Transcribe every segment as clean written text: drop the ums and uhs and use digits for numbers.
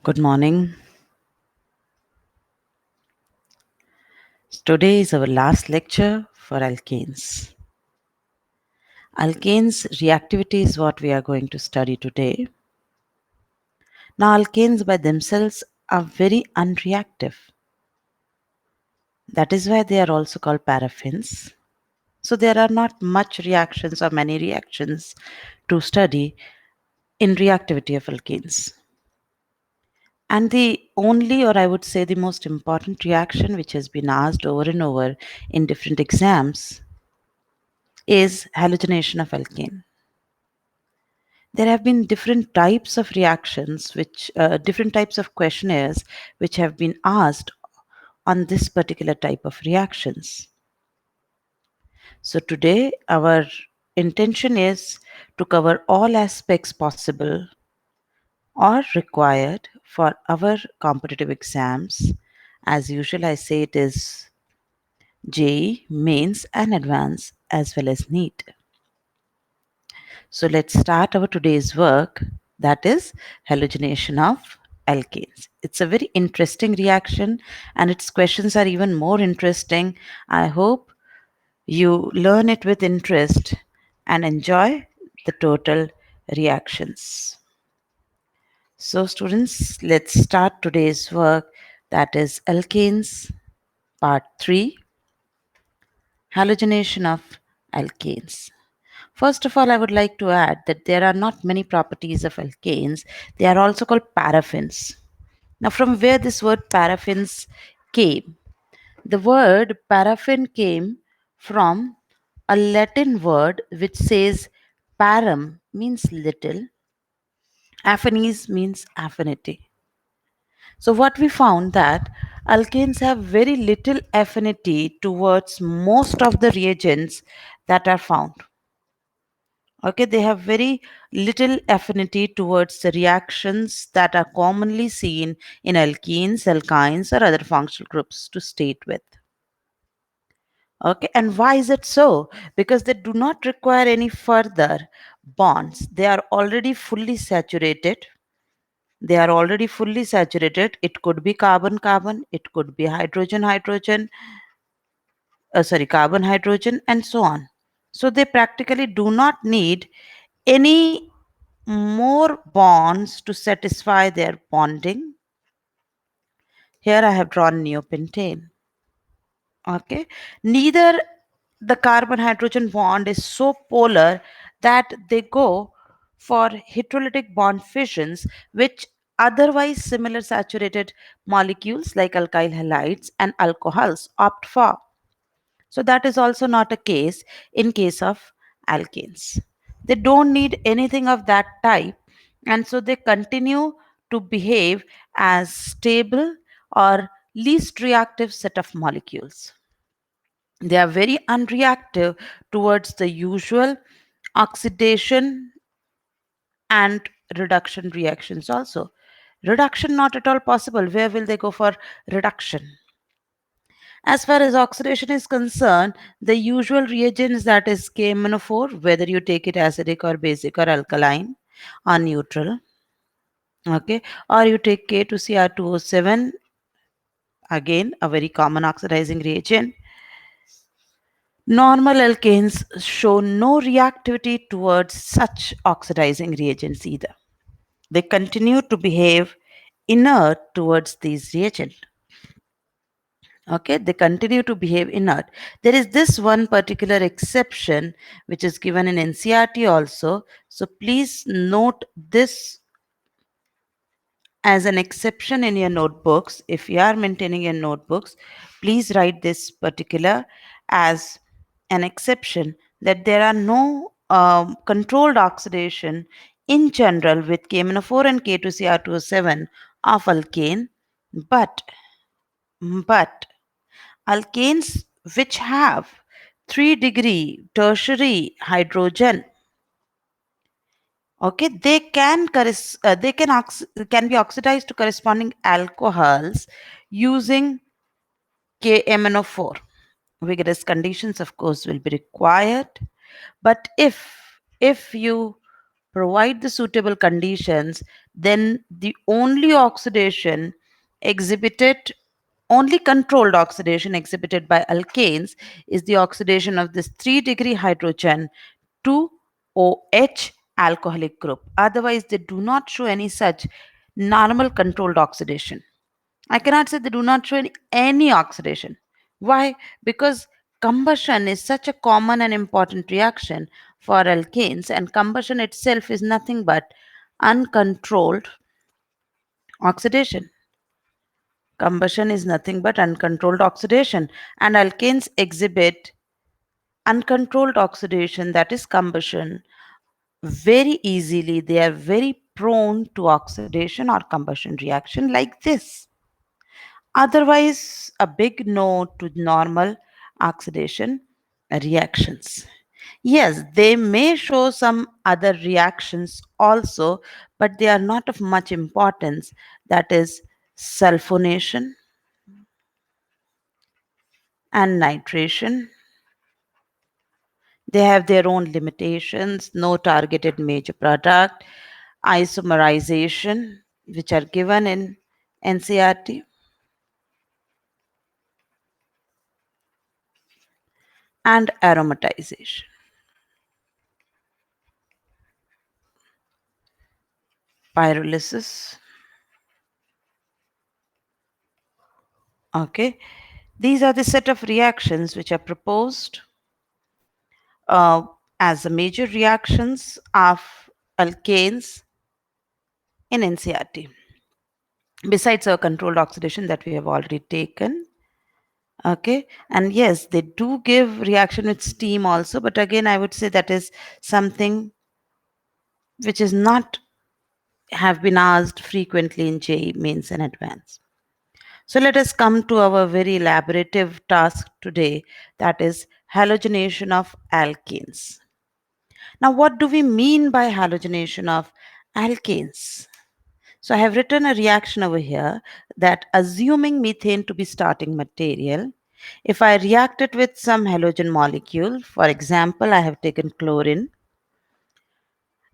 Good morning. Today is our last lecture for alkanes. Alkanes reactivity is what we are going to study today. Now, alkanes by themselves are very unreactive. That is why they are also called paraffins. So, there are not much reactions or many reactions to study in reactivity of alkanes. And the only, or I would say the most important reaction which has been asked over and over in different exams is halogenation of alkane. There have been different types of reactions, different types of questionnaires which have been asked on this particular type of reactions. So today our intention is to cover all aspects possible or required for our competitive exams. As usual, I say it is JEE, mains and advanced as well as NEET. So let's start our today's work, that is halogenation of alkanes. It's a very interesting reaction and its questions are even more interesting. I hope you learn it with interest and enjoy the total reactions. So students, let's start today's work, that is alkanes part 3, halogenation of alkanes. First of all, I would like to add that there are not many properties of alkanes. They are also called paraffins. Now, from where this word paraffins came? The word paraffin came from a Latin word which says param means little, affinis means affinity. So what we found that alkanes have very little affinity towards most of the reagents that are found. Okay, they have very little affinity towards the reactions that are commonly seen in alkenes, alkynes, or other functional groups to state with. Okay, and why is it so? Because they do not require any further bonds. They are already fully saturated. They are already fully saturated. It could be carbon carbon, it could be hydrogen hydrogen, carbon hydrogen, and so on. So they practically do not need any more bonds to satisfy their bonding. Here I have drawn neopentane. Okay, neither the carbon hydrogen bond is so polar that they go for heterolytic bond fissions, which otherwise similar saturated molecules like alkyl halides and alcohols opt for. So that is also not a case in case of alkanes. They don't need anything of that type, and so they continue to behave as stable or least reactive set of molecules. They are very unreactive towards the usual oxidation and reduction reactions also. Reduction not at all possible. Where will they go for reduction? As far as oxidation is concerned, the usual reagents, that is KMNO4, whether you take it acidic or basic or alkaline, are neutral. Okay, or you take K2Cr2O7, again a very common oxidizing reagent. Normal alkanes show no reactivity towards such oxidizing reagents either. They continue to behave inert towards these reagents. Okay, they continue to behave inert. There is this one particular exception which is given in NCERT also. So please note this as an exception in your notebooks. If you are maintaining your notebooks, please write this particular as an exception, that there are no controlled oxidation in general with KMNO4 and K2Cr2O7 of alkane, but alkanes which have 3-degree tertiary hydrogen, okay, they can be oxidized to corresponding alcohols using KMNO4. Vigorous conditions of course will be required, but if you provide the suitable conditions, then the only oxidation exhibited, only controlled oxidation exhibited by alkanes is the oxidation of this 3-degree hydrogen to OH alcoholic group. Otherwise, they do not show any such normal controlled oxidation. I cannot say they do not show any oxidation. Why? Because combustion is such a common and important reaction for alkanes, and combustion itself is nothing but uncontrolled oxidation. Combustion is nothing but uncontrolled oxidation, and alkanes exhibit uncontrolled oxidation, that is combustion, very easily. They are very prone to oxidation or combustion reaction like this. Otherwise, a big no to normal oxidation reactions. Yes, they may show some other reactions also, but they are not of much importance. That is sulfonation and nitration. They have their own limitations, no targeted major product, isomerization, which are given in NCRT, and aromatization. Pyrolysis. Okay, these are the set of reactions which are proposed uh, as the major reactions of alkanes in NCRT. Besides our controlled oxidation that we have already taken. Okay, and yes, they do give reaction with steam also, but again, I would say that is something which is not have been asked frequently in JEE mains and advanced. So let us come to our very elaborative task today, that is halogenation of alkanes. Now, what do we mean by halogenation of alkanes? So I have written a reaction over here that assuming methane to be starting material, if I react it with some halogen molecule, for example, I have taken chlorine,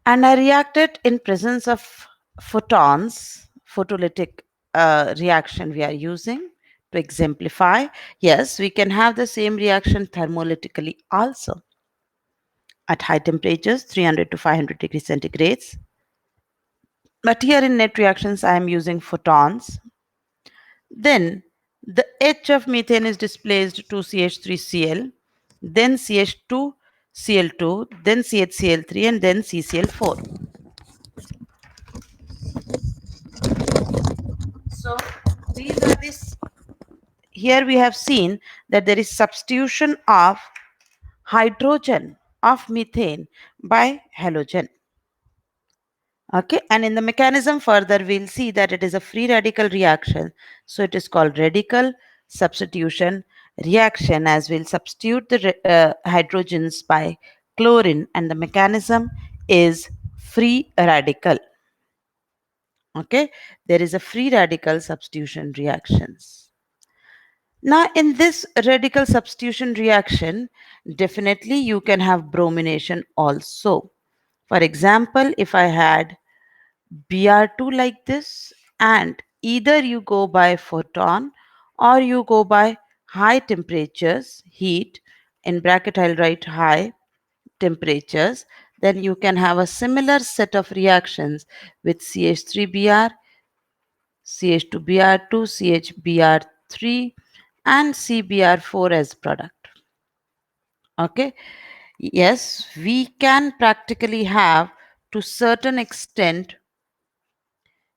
and I react it in presence of photons, photolytic reaction we are using to exemplify. Yes, we can have the same reaction thermolytically also at high temperatures, 300 to 500 degrees centigrades. But here in net reactions, I am using photons. Then the H of methane is displaced to CH3Cl, then CH2Cl2, then CHCl3, and then CCl4. So these are this. Here we have seen that there is substitution of hydrogen of methane by halogen. Okay, and in the mechanism further we'll see that it is a free radical reaction, so it is called radical substitution reaction, as we'll substitute the hydrogens by chlorine, and the mechanism is free radical. Okay, there is a free radical substitution reactions. Now, in this radical substitution reaction, definitely you can have bromination also. For example, if I had Br2 like this, and either you go by photon or you go by high temperatures, heat, in bracket I'll write high temperatures, then you can have a similar set of reactions with CH3Br, CH2Br2, CHBr3, and CBr4 as product. Okay, yes, we can practically have to certain extent.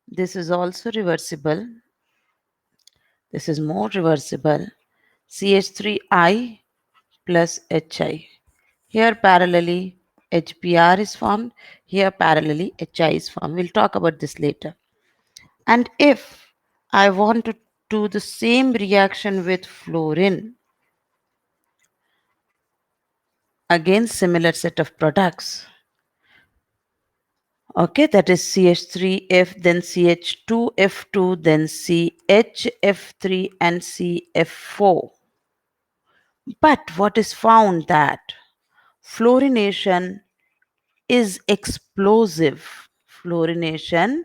This is also reversible. This is more reversible. CH3I plus HI. Here parallelly HBr is formed. Here parallelly HI is formed. We'll talk about this later. And if I want to do the same reaction with fluorine, again similar set of products. Okay, that is CH3F, then CH2F2, then CHF3 and CF4. But what is found that fluorination is explosive. Fluorination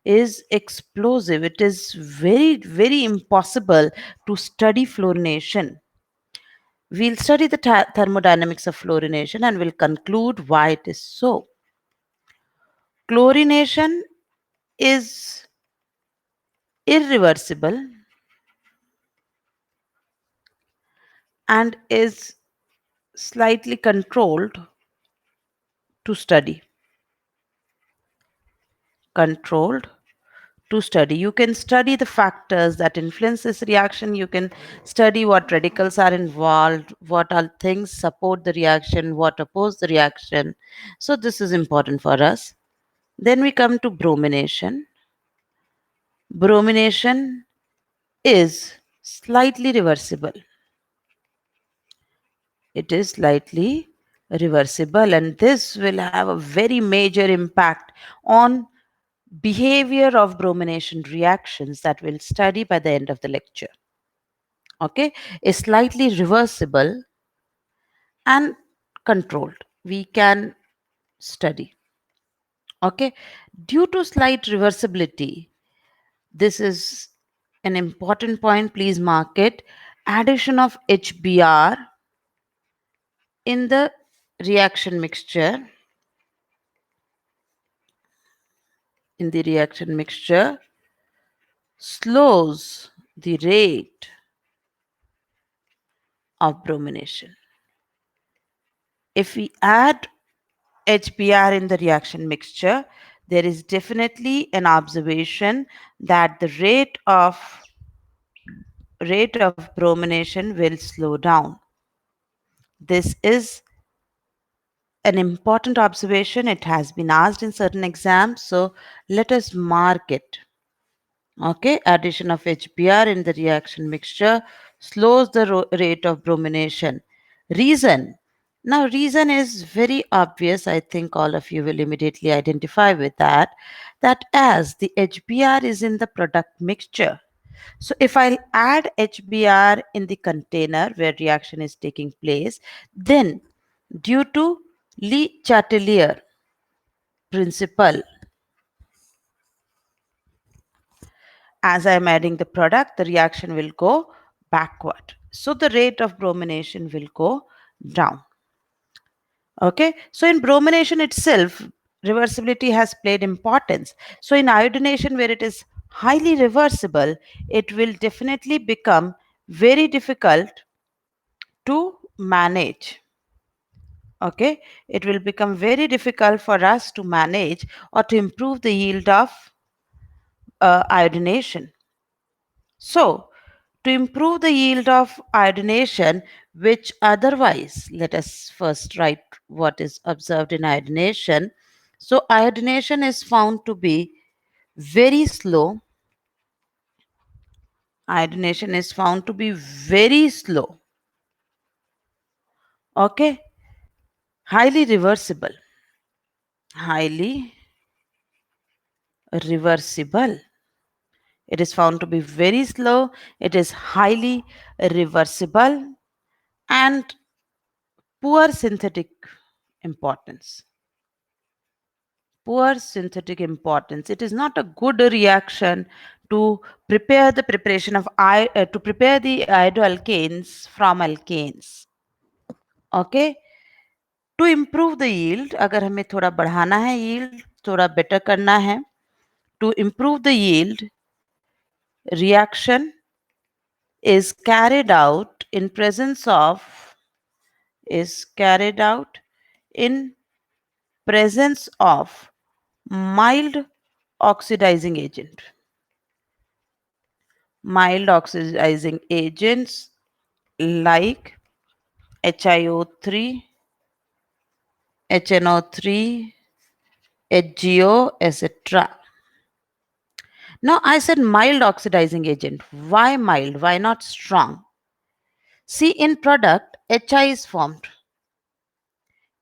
is explosive. It is very, very impossible to study fluorination. We'll study the thermodynamics of fluorination and we'll conclude why it is so. Chlorination is irreversible and is slightly controlled to study. Controlled to study. You can study the factors that influence this reaction. You can study what radicals are involved, what all things support the reaction, what oppose the reaction. So this is important for us. Then we come to bromination. Bromination is slightly reversible. It is slightly reversible, and this will have a very major impact on behavior of bromination reactions that we'll study by the end of the lecture. Okay, is slightly reversible and controlled. We can study. Okay, due to slight reversibility, this is an important point. Please mark it. Addition of HBr in the reaction mixture slows the rate of bromination. If we add HBr in the reaction mixture, there is definitely an observation that the rate of bromination will slow down. This is an important observation. It has been asked in certain exams, so let us mark it. Okay, addition of HBr in the reaction mixture slows the rate of bromination. Reason. Now, reason is very obvious. I think all of you will immediately identify with that. That as the HBr is in the product mixture. So, if I'll add HBr in the container where reaction is taking place, then due to Le Chatelier principle, as I'm adding the product, the reaction will go backward. So the rate of bromination will go down. Okay, so in bromination itself, reversibility has played importance. So in iodination, where it is highly reversible, it will definitely become very difficult to manage. Okay, it will become very difficult for us to manage or to improve the yield of iodination. So, to improve the yield of iodination, which otherwise, let us first write what is observed in iodination. So, iodination is found to be very slow. Iodination is found to be very slow. Okay, highly reversible. Highly reversible. It is found to be very slow. It is highly reversible and poor synthetic importance. Poor synthetic importance. It is not a good reaction to prepare the preparation of to prepare the iodoalkanes from alkanes. Okay. To improve the yield, अगर हमें थोड़ा बढ़ाना है yield, थोड़ा better करना है, to improve the yield, reaction is carried out in presence of in presence of mild oxidizing agent. Mild oxidizing agents like HiO3, HNO3, HGO, etc. Now, I said mild oxidizing agent. Why mild? Why not strong? See, in product, Hi is formed.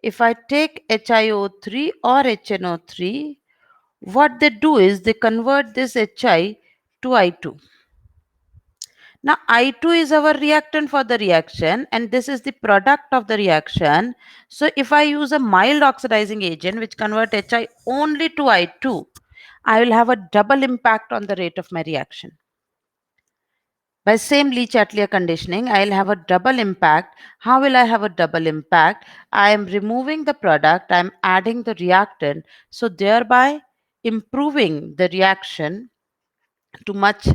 If I take HiO3 or HNO3, what they do is they convert this Hi to I2. Now I2 is our reactant for the reaction and this is the product of the reaction. So if I use a mild oxidizing agent which convert HI only to I2, I will have a double impact on the rate of my reaction. By same Lee-Chatelier conditioning, I'll have a double impact. How will I have a double impact? I am removing the product, I'm adding the reactant, so thereby improving the reaction to much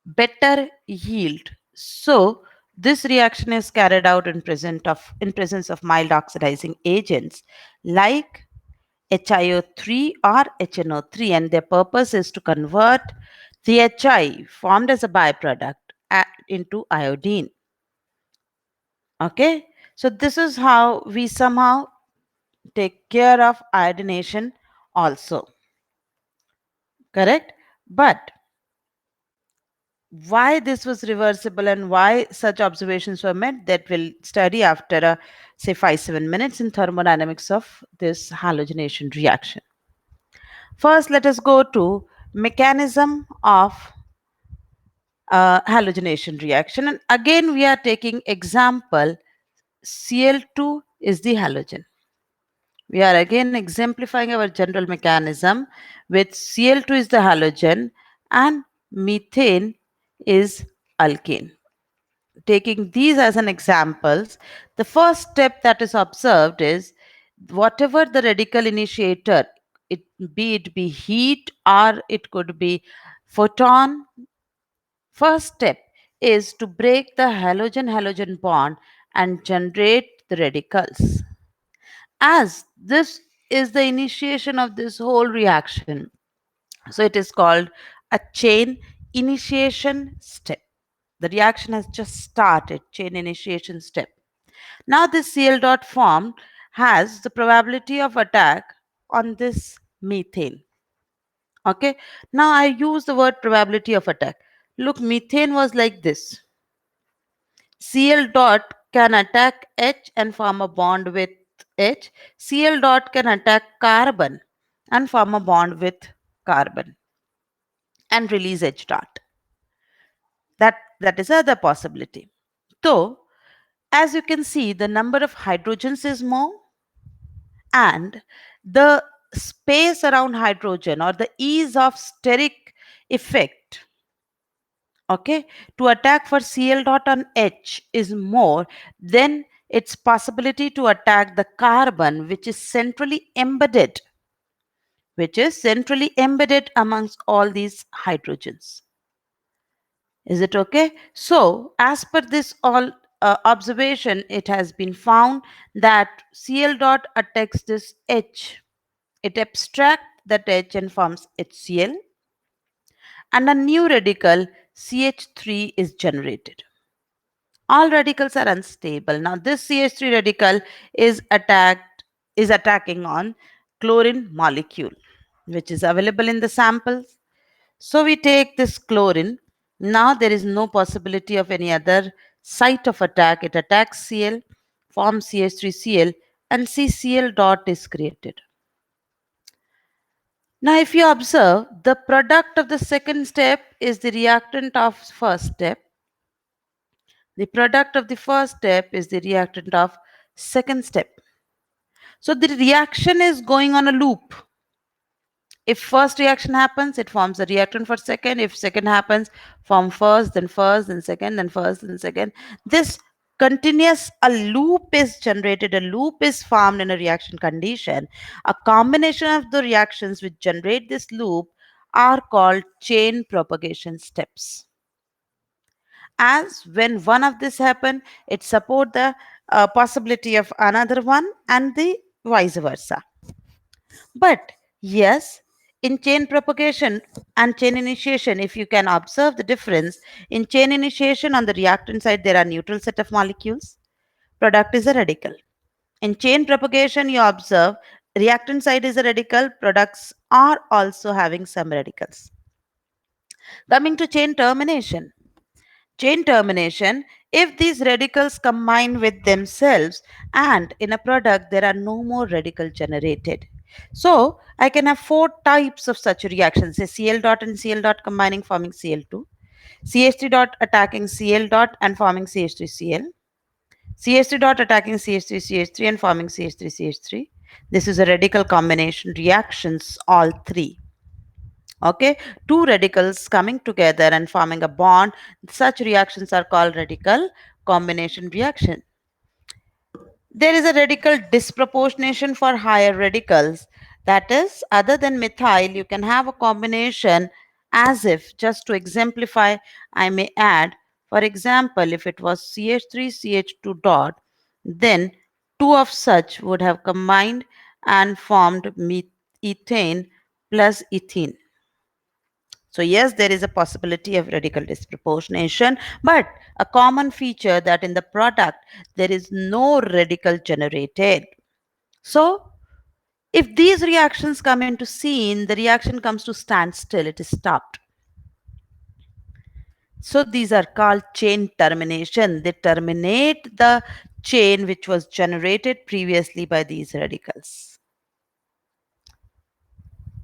better yield. So this reaction is carried out in presence of mild oxidizing agents like HiO3 or HNO3, and their purpose is to convert the HI formed as a byproduct into iodine. Okay, so this is how we somehow take care of iodination also. Correct? But why this was reversible and why such observations were made, that we'll study after say 5-7 minutes in thermodynamics of this halogenation reaction. First, let us go to mechanism of halogenation reaction, and again we are taking example Cl2 is the halogen. We are again exemplifying our general mechanism with Cl2 is the halogen and methane is alkane. Taking these as an examples, the first step that is observed is whatever the radical initiator, it be heat or it could be photon. First step is to break the halogen-halogen bond and generate the radicals. As this is the initiation of this whole reaction, so it is called a chain initiation step. The reaction has just started, chain initiation step. Now this Cl dot formed has the probability of attack on this methane. Okay, now I use the word probability of attack. Look, methane was like this. Cl dot can attack H and form a bond with H. Cl dot can attack carbon and form a bond with carbon and release H dot. That is other possibility. So, as you can see, the number of hydrogens is more and the space around hydrogen or the ease of steric effect, okay, to attack for Cl dot on H is more than its possibility to attack the carbon which is centrally embedded amongst all these hydrogens. Is it okay? So, as per this all observation, it has been found that Cl dot attacks this H. It abstracts that H and forms HCl, and a new radical CH3 is generated. All radicals are unstable. Now, this CH3 radical is attacking on chlorine molecule, which is available in the samples. So we take this chlorine. Now there is no possibility of any other site of attack. It attacks Cl, forms CH3Cl, and CCl dot is created. Now, if you observe, the product of the second step is the reactant of first step. The product of the first step is the reactant of second step. So the reaction is going on a loop. If first reaction happens, it forms a reactant for second. If second happens, form first, then second, then first, then second. This continuous, a loop is generated, a loop is formed in a reaction condition. A combination of the reactions which generate this loop are called chain propagation steps. As when one of this happen, it support the possibility of another one and the vice versa. But yes, in chain propagation and chain initiation, if you can observe the difference, in chain initiation on the reactant side, there are neutral set of molecules. Product is a radical. In chain propagation, you observe reactant side is a radical. Products are also having some radicals. Coming to chain termination. Chain termination, if these radicals combine with themselves and in a product there are no more radical generated. So I can have four types of such reactions, say Cl dot and Cl dot combining forming Cl2. CH3 dot attacking Cl dot and forming CH3Cl. CH3 dot attacking CH3CH3 and forming CH3CH3. This is a radical combination reactions, all three. Okay, two radicals coming together and forming a bond. Such reactions are called radical combination reaction. There is a radical disproportionation for higher radicals. That is, other than methyl, you can have a combination as if, just to exemplify, I may add, for example, if it was CH3CH2 dot, then two of such would have combined and formed ethane plus ethene. So yes, there is a possibility of radical disproportionation, but a common feature that in the product there is no radical generated. So if these reactions come into scene, the reaction comes to standstill, it is stopped. So these are called chain termination. They terminate the chain which was generated previously by these radicals.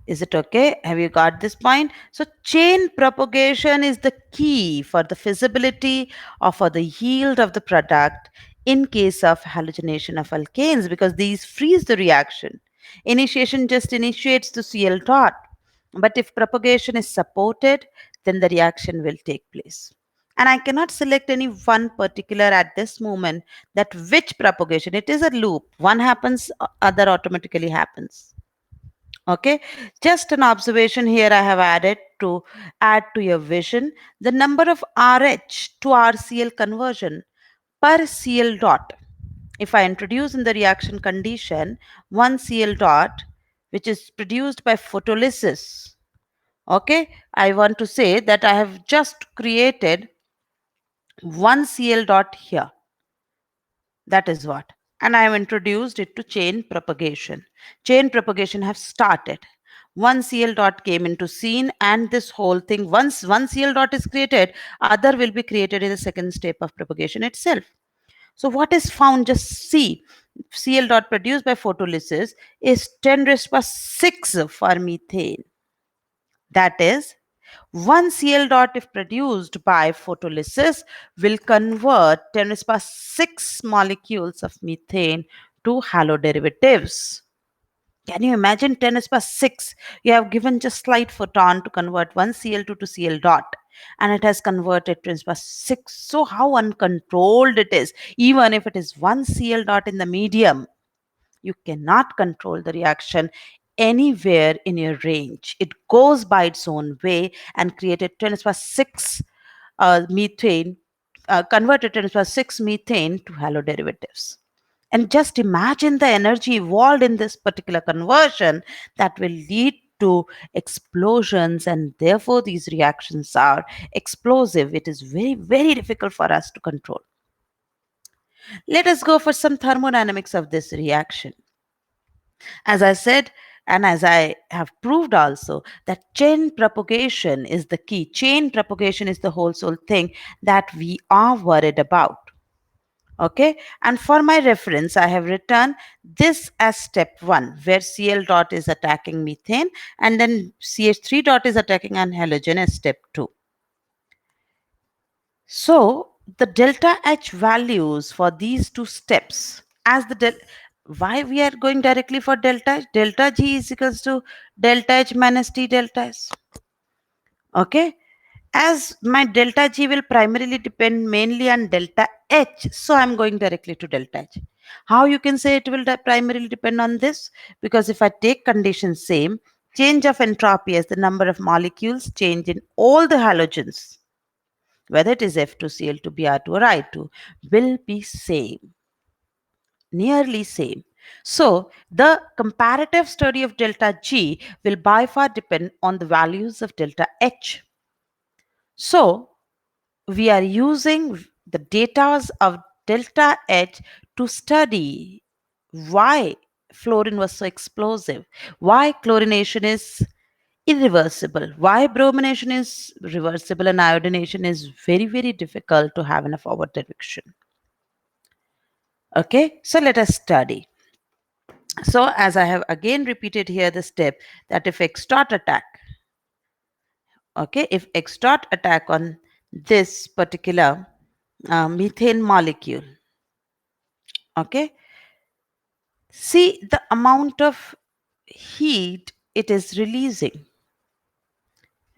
Is it okay? Have you got this point? So chain propagation is the key for the feasibility or for the yield of the product in case of halogenation of alkanes, because these freeze the reaction. Initiation just initiates the Cl dot. But if propagation is supported, then the reaction will take place. And I cannot select any one particular at this moment that which propagation. It is a loop. One happens, other automatically happens. Okay, just an observation here I have added to add to your vision. The number of RH to RCl conversion per Cl dot. If I introduce in the reaction condition 1 Cl dot, which is produced by photolysis, okay, I want to say that I have just created 1 Cl dot here. That is what. And I have introduced it to chain propagation. Chain propagation have started. One Cl dot came into scene, and this whole thing, once one Cl dot is created, other will be created in the second step of propagation itself. So what is found, just see, Cl dot produced by photolysis is 10 raised to 6 for methane. That is, one Cl dot, if produced by photolysis, will convert 10 raised to 6 molecules of methane to haloderivatives. Can you imagine 10 raised to 6? You have given just slight photon to convert one Cl2 to Cl dot, and it has converted 10 raised to 6. So how uncontrolled it is. Even if it is one Cl dot in the medium, you cannot control the reaction anywhere in your range. It goes by its own way and created 10 to the 6 methane, converted 10 to the 6 methane to haloderivatives. And just imagine the energy involved in this particular conversion that will lead to explosions, and therefore these reactions are explosive. It is very, very difficult for us to control. Let us go for some thermodynamics of this reaction. As I said, and as I have proved also, that chain propagation is the key. Chain propagation is the whole sole thing that we are worried about. Okay, and for my reference, I have written this as step 1, where Cl dot is attacking methane, and then CH3 dot is attacking an halogen as step 2. So the delta H values for these two steps, as the why we are going directly for delta H? Delta G is equals to delta H minus T delta S. Okay, as my delta G will primarily depend mainly on delta H, so I'm going directly to delta H. How you can say it will primarily depend on this? Because if I take condition same, change of entropy as the number of molecules change in all the halogens, whether it is F2Cl2, Br2 or I2, will be same, nearly same. So the comparative study of delta G will by far depend on the values of delta H. So we are using the data of delta H to study why fluorine was so explosive, why chlorination is irreversible, why bromination is reversible and iodination is very, very difficult to have in a forward direction. Okay, so let us study. So as I have again repeated here the step that if X dot attack, okay, if X dot attack on this particular methane molecule. Okay, see the amount of heat it is releasing.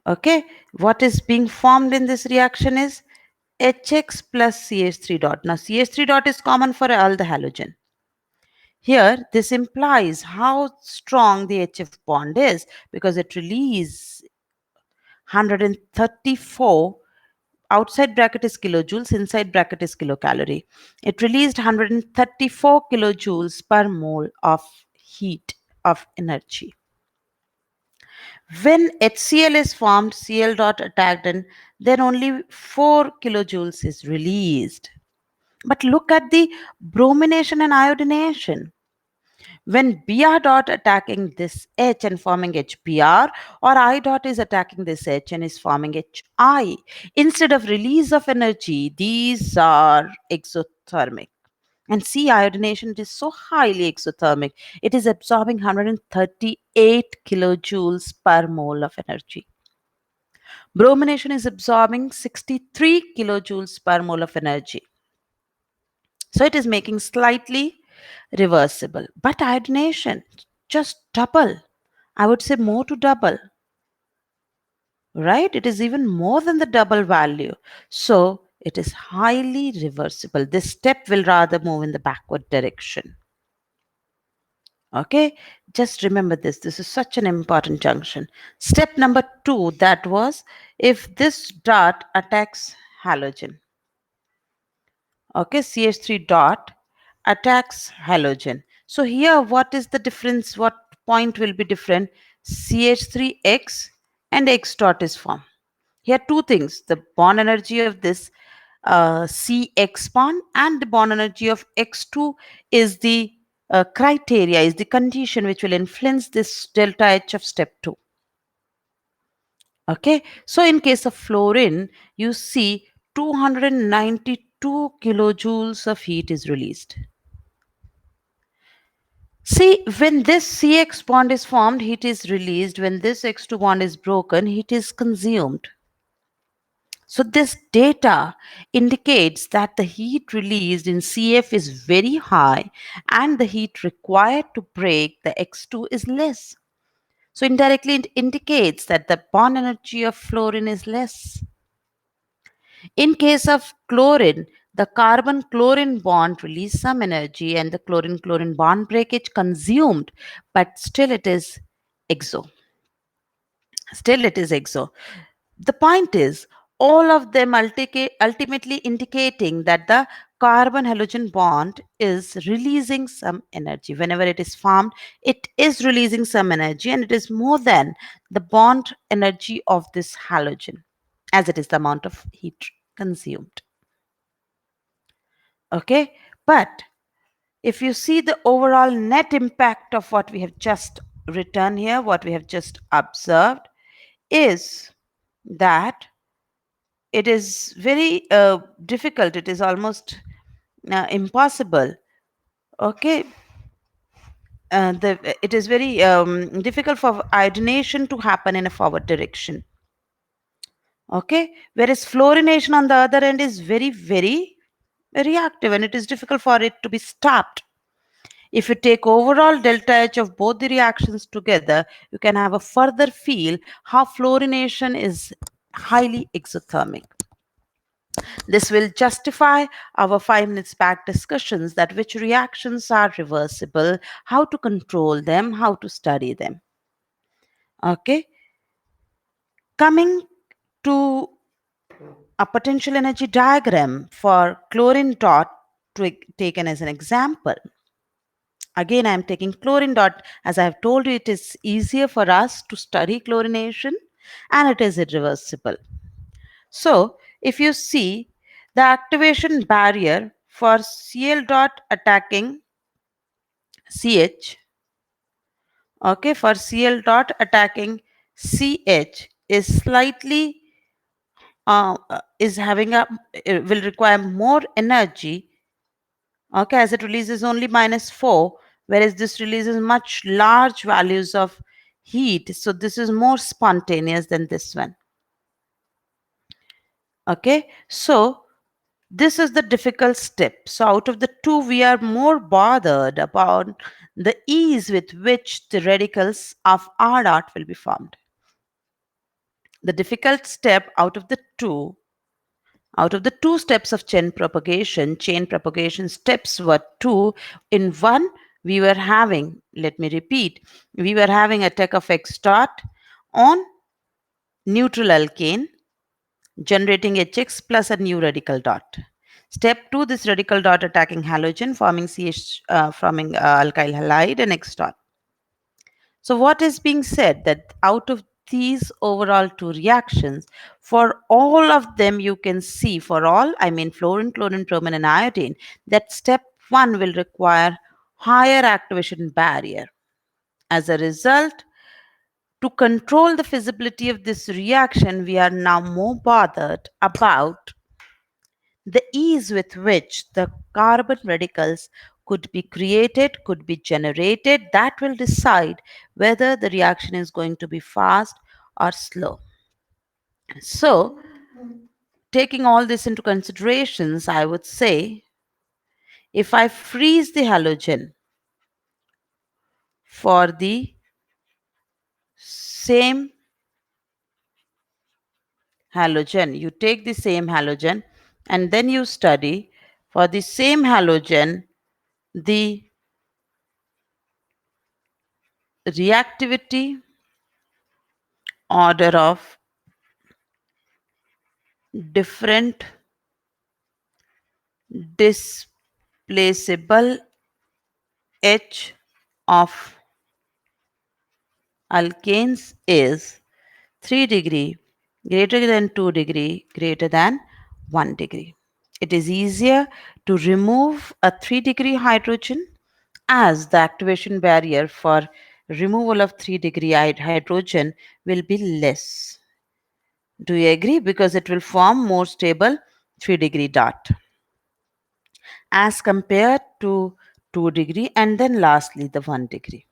Okay, what is being formed in this reaction is HX plus CH3 dot. Now, CH3 dot is common for all the halogen. Here, this implies how strong the HF bond is because it releases 134, outside bracket is kilojoules, inside bracket is kilocalorie. It released 134 kilojoules per mole of heat of energy. When HCl is formed, Cl dot attacked, and then only 4 kilojoules is released. But look at the bromination and iodination. When Br dot attacking this H and forming HBr, or I dot is attacking this H and is forming HI, instead of release of energy, these are exothermic. And see, iodination is so highly exothermic. It is absorbing 138 kilojoules per mole of energy. Bromination is absorbing 63 kilojoules per mole of energy. So it is making slightly reversible. But iodination, just double. I would say more to double. Right? It is even more than the double value. So it is highly reversible. This step will rather move in the backward direction. Okay, just remember this. This is such an important junction. Step number 2, that was if this dot attacks halogen. Okay, CH3 dot attacks halogen. So here, what is the difference? What point will be different? CH3X and X dot is formed. Here, two things: the bond energy of this CX bond and the bond energy of X2 is the criteria, is the condition which will influence this delta H of step 2. Okay, so in case of fluorine, you see 292 kilojoules of heat is released. See, when this CX bond is formed, heat is released. When this X2 bond is broken, heat is consumed. So this data indicates that the heat released in CF is very high and the heat required to break the X2 is less. So indirectly it indicates that the bond energy of fluorine is less. In case of chlorine, the carbon-chlorine bond release some energy and the chlorine-chlorine bond breakage consumed, but still it is exo. Still it is exo. The point is, all of them ultimately indicating that the carbon halogen bond is releasing some energy. Whenever it is formed, it is releasing some energy, and it is more than the bond energy of this halogen, as it is the amount of heat consumed. Okay, but if you see the overall net impact of what we have just written here, what we have just observed is that it is very difficult, it is almost impossible. Okay, it is very difficult for iodination to happen in a forward direction. Okay, whereas fluorination on the other end is very reactive and it is difficult for it to be stopped. If you take overall delta H of both the reactions together, you can have a further feel how fluorination is highly exothermic. This will justify our 5 minutes back discussions that which reactions are reversible, how to control them, how to study them. Okay. Coming to a potential energy diagram for chlorine dot taken as an example. Again, I am taking chlorine dot. As I have told you, it is easier for us to study chlorination and it is irreversible. So, if you see the activation barrier for Cl dot attacking CH, okay, for Cl dot attacking CH is slightly is having a will require more energy, okay, as it releases only -4, whereas this releases much large values of heat. So this is more spontaneous than this one. Okay, so this is the difficult step. So out of the two, we are more bothered about the ease with which the radicals of R dot will be formed. The difficult step out of the two steps of chain propagation steps were two. In one, we were having, let me repeat, we were having attack of X dot on neutral alkane, generating HX plus a new radical dot. Step 2, this radical dot attacking halogen, forming alkyl halide and X dot. So what is being said that out of these overall two reactions, for all of them you can see, for all, I mean fluorine, chlorine, bromine and iodine, that step 1 will require higher activation barrier. As a result, to control the feasibility of this reaction, we are now more bothered about the ease with which the carbon radicals could be created, could be generated. That will decide whether the reaction is going to be fast or slow. So, taking all this into considerations, I would say if I freeze the halogen for the same halogen, you take the same halogen and then you study for the same halogen the reactivity order of different displaceable H of alkanes is 3 degree greater than 2 degree greater than 1 degree. It is easier to remove a 3-degree hydrogen as the activation barrier for removal of 3-degree hydrogen will be less. Do you agree? Because it will form more stable 3-degree dot as compared to 2 degree and then lastly the 1 degree.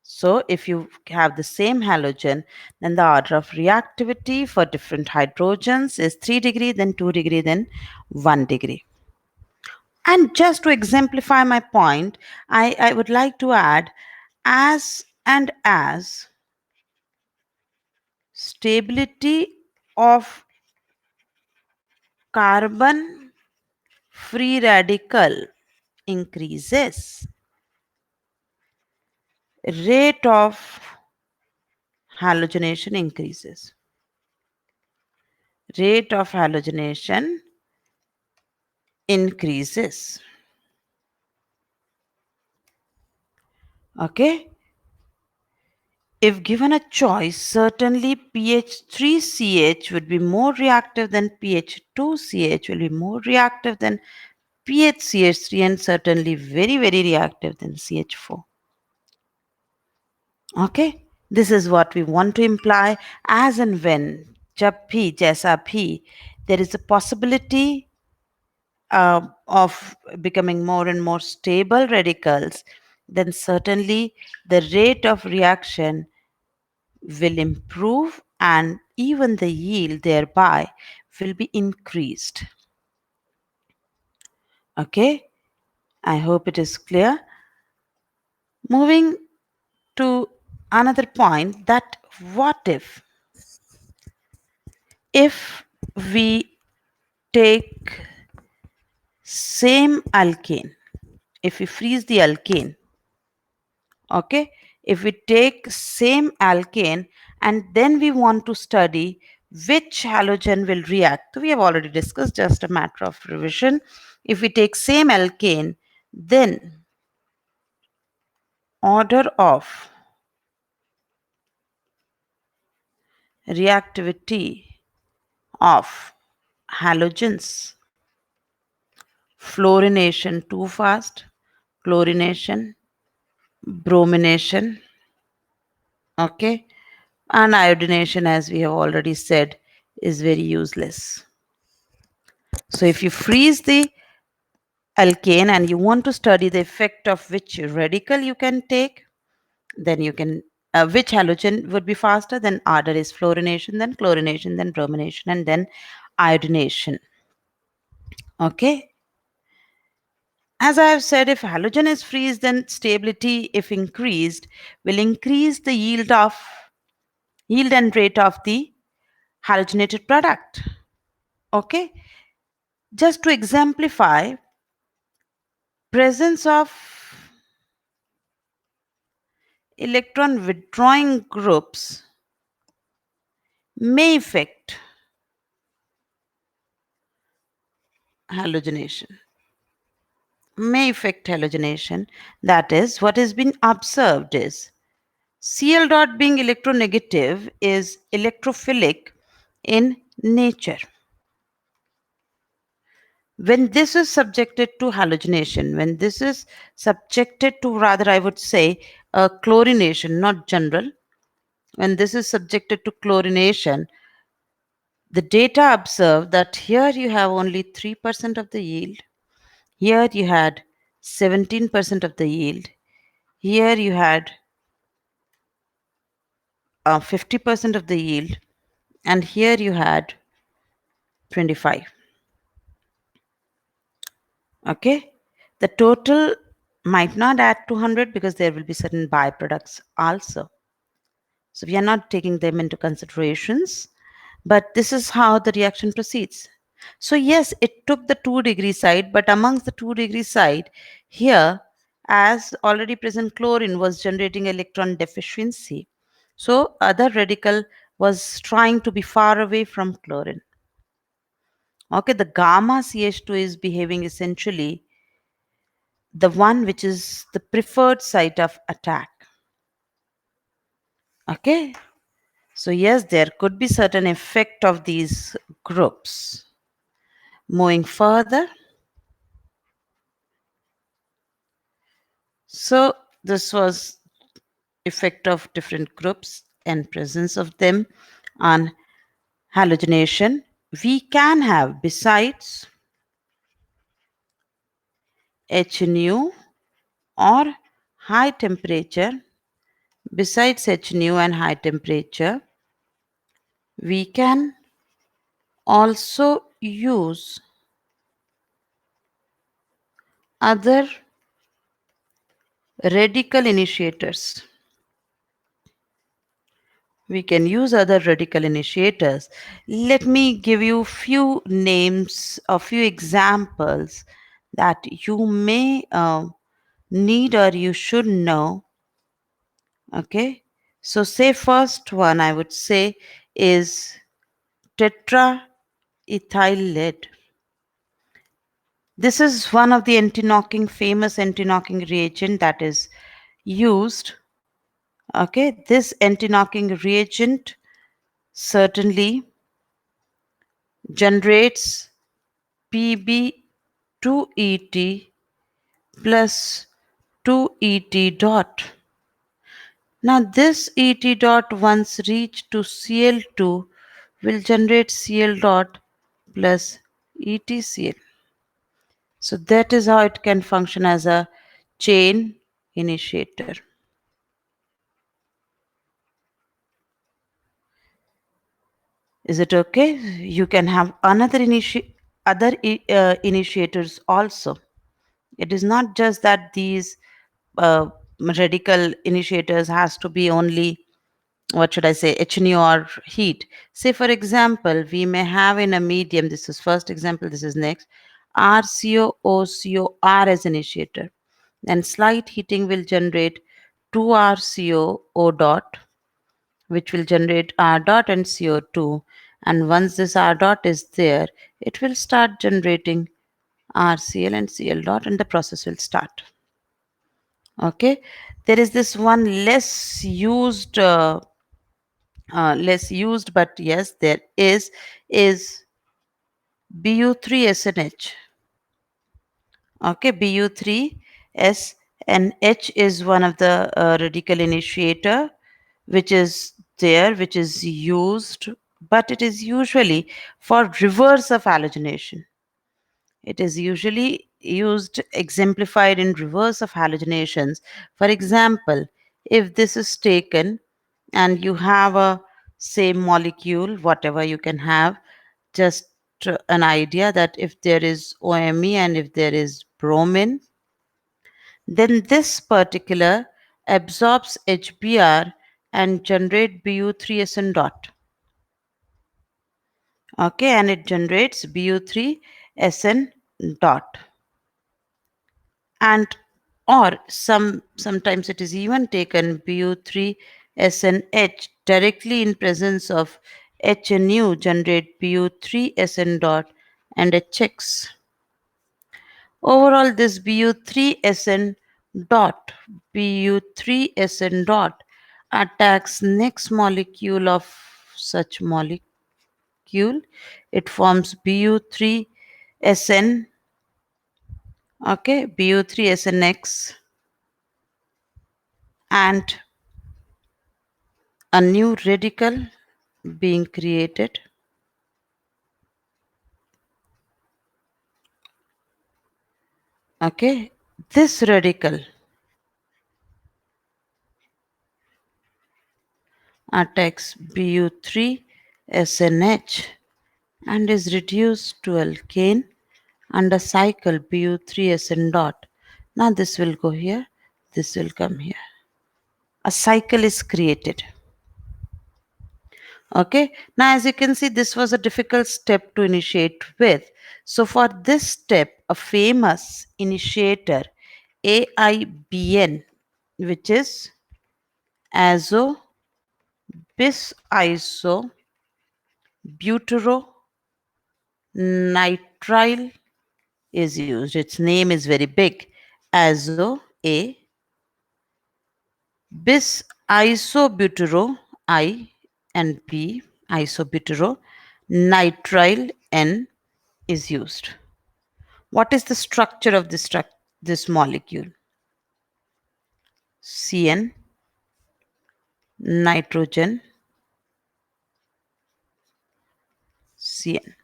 So if you have the same halogen, then the order of reactivity for different hydrogens is 3 degree, then 2 degree, then 1 degree. And just to exemplify my point, I would like to add as and as stability of carbon free radical increases, rate of halogenation increases. Rate of halogenation increases. Okay. If given a choice, certainly pH3CH would be more reactive than pH2CH will be more reactive than pHCH3 and certainly very, very reactive than CH4. Okay. This is what we want to imply as and when jab bhi, jaisa bhi, there is a possibility of becoming more and more stable radicals, then certainly the rate of reaction will improve and even the yield thereby will be increased. Okay, I hope it is clear. Moving to another point, that what if we take same alkane, if we freeze the alkane, okay, if we take same alkane and then we want to study which halogen will react, we have already discussed, just a matter of revision. If we take same alkane, then order of reactivity of halogens, fluorination too fast, chlorination, bromination, okay, and iodination, as we have already said, is very useless. So if you freeze the alkane and you want to study the effect of which radical you can take, then you can which halogen would be faster, then order is fluorination, then chlorination, then bromination, and then iodination. Okay. As I have said, if halogen is freeze, then stability, if increased, will increase the yield and rate of the halogenated product. Okay. Just to exemplify, presence of electron withdrawing groups may affect halogenation. That is, what has been observed is Cl dot being electronegative is electrophilic in nature. When this is subjected to halogenation, when this is subjected to, rather, I would say, chlorination, not general, when this is subjected to chlorination, the data observe that here you have only 3% of the yield, here you had 17% of the yield, here you had 50% of the yield, and here you had 25. Okay, the total might not add to 100 because there will be certain byproducts also. So we are not taking them into considerations, but this is how the reaction proceeds. So yes, it took the 2-degree side, but amongst the 2-degree side, here, as already present chlorine was generating electron deficiency. So other radical was trying to be far away from chlorine. Okay, the gamma CH2 is behaving essentially the one which is the preferred site of attack. Okay, so yes, there could be certain effect of these groups. Moving further, so this was effect of different groups and presence of them on halogenation. We can have, besides HNU or high temperature, besides HNU and high temperature, we can also use other radical initiators. We can use other radical initiators. Let me give you few names, a few examples that you may need or you should know. Okay, so say first one I would say is tetraethyl lead. This is one of the anti-knocking, famous anti-knocking reagent that is used. Okay, this anti-knocking reagent certainly generates Pb2Et plus 2Et dot. Now this Et dot once reached to Cl2 will generate Cl dot plus EtCl. So that is how it can function as a chain initiator. Is it okay? You can have another initiators also. It is not just that these radical initiators has to be only, what should I say, HNO or heat. Say for example, we may have in a medium, this is first example, this is next, RCO, OCO, R as initiator. Then slight heating will generate 2RCO O dot, which will generate R dot and CO2. And once this R dot is there, it will start generating RCl and Cl dot, and the process will start. Okay, there is this one less used, but yes, there is Bu3SNH. Okay, Bu3SNH is one of the radical initiator which is there, which is used, but it is usually for reverse of halogenation. It is usually used, exemplified in reverse of halogenations. For example, if this is taken and you have a same molecule, whatever you can have, just an idea that if there is OMe and if there is bromine, then this particular absorbs HBr and generate Bu3SN dot. Okay, and it generates Bu3SN dot. And or sometimes it is even taken Bu3SNH directly in presence of HNU generate Bu3SN dot and HX. Overall, this Bu3SN dot, Bu3SN dot attacks next molecule of such molecule. It forms Bu3SN, okay, Bu3SNX, and a new radical being created. Okay, this radical attacks Bu3SNH and is reduced to alkane and a cycle Bu3SN dot. Now this will go here, this will come here. A cycle is created. Okay, now as you can see, this was a difficult step to initiate with. So for this step, a famous initiator, AIBN, which is azo bis iso butyronitrile, is used. Its name is very big. Azo A bis isobutero I and B isobutero nitrile N is used. What is the structure of this molecule? CN, nitrogen, CN.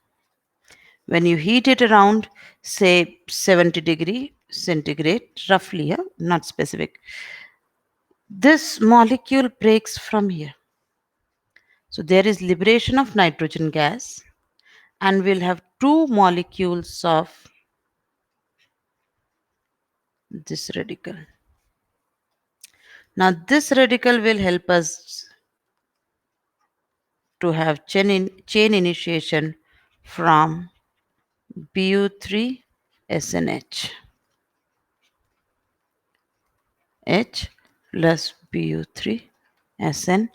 When you heat it around, say 70 degrees centigrade, roughly, not specific, this molecule breaks from here. So there is liberation of nitrogen gas, and we'll have two molecules of this radical. Now this radical will help us to have chain initiation from Bu3SNH. H plus Bu3SN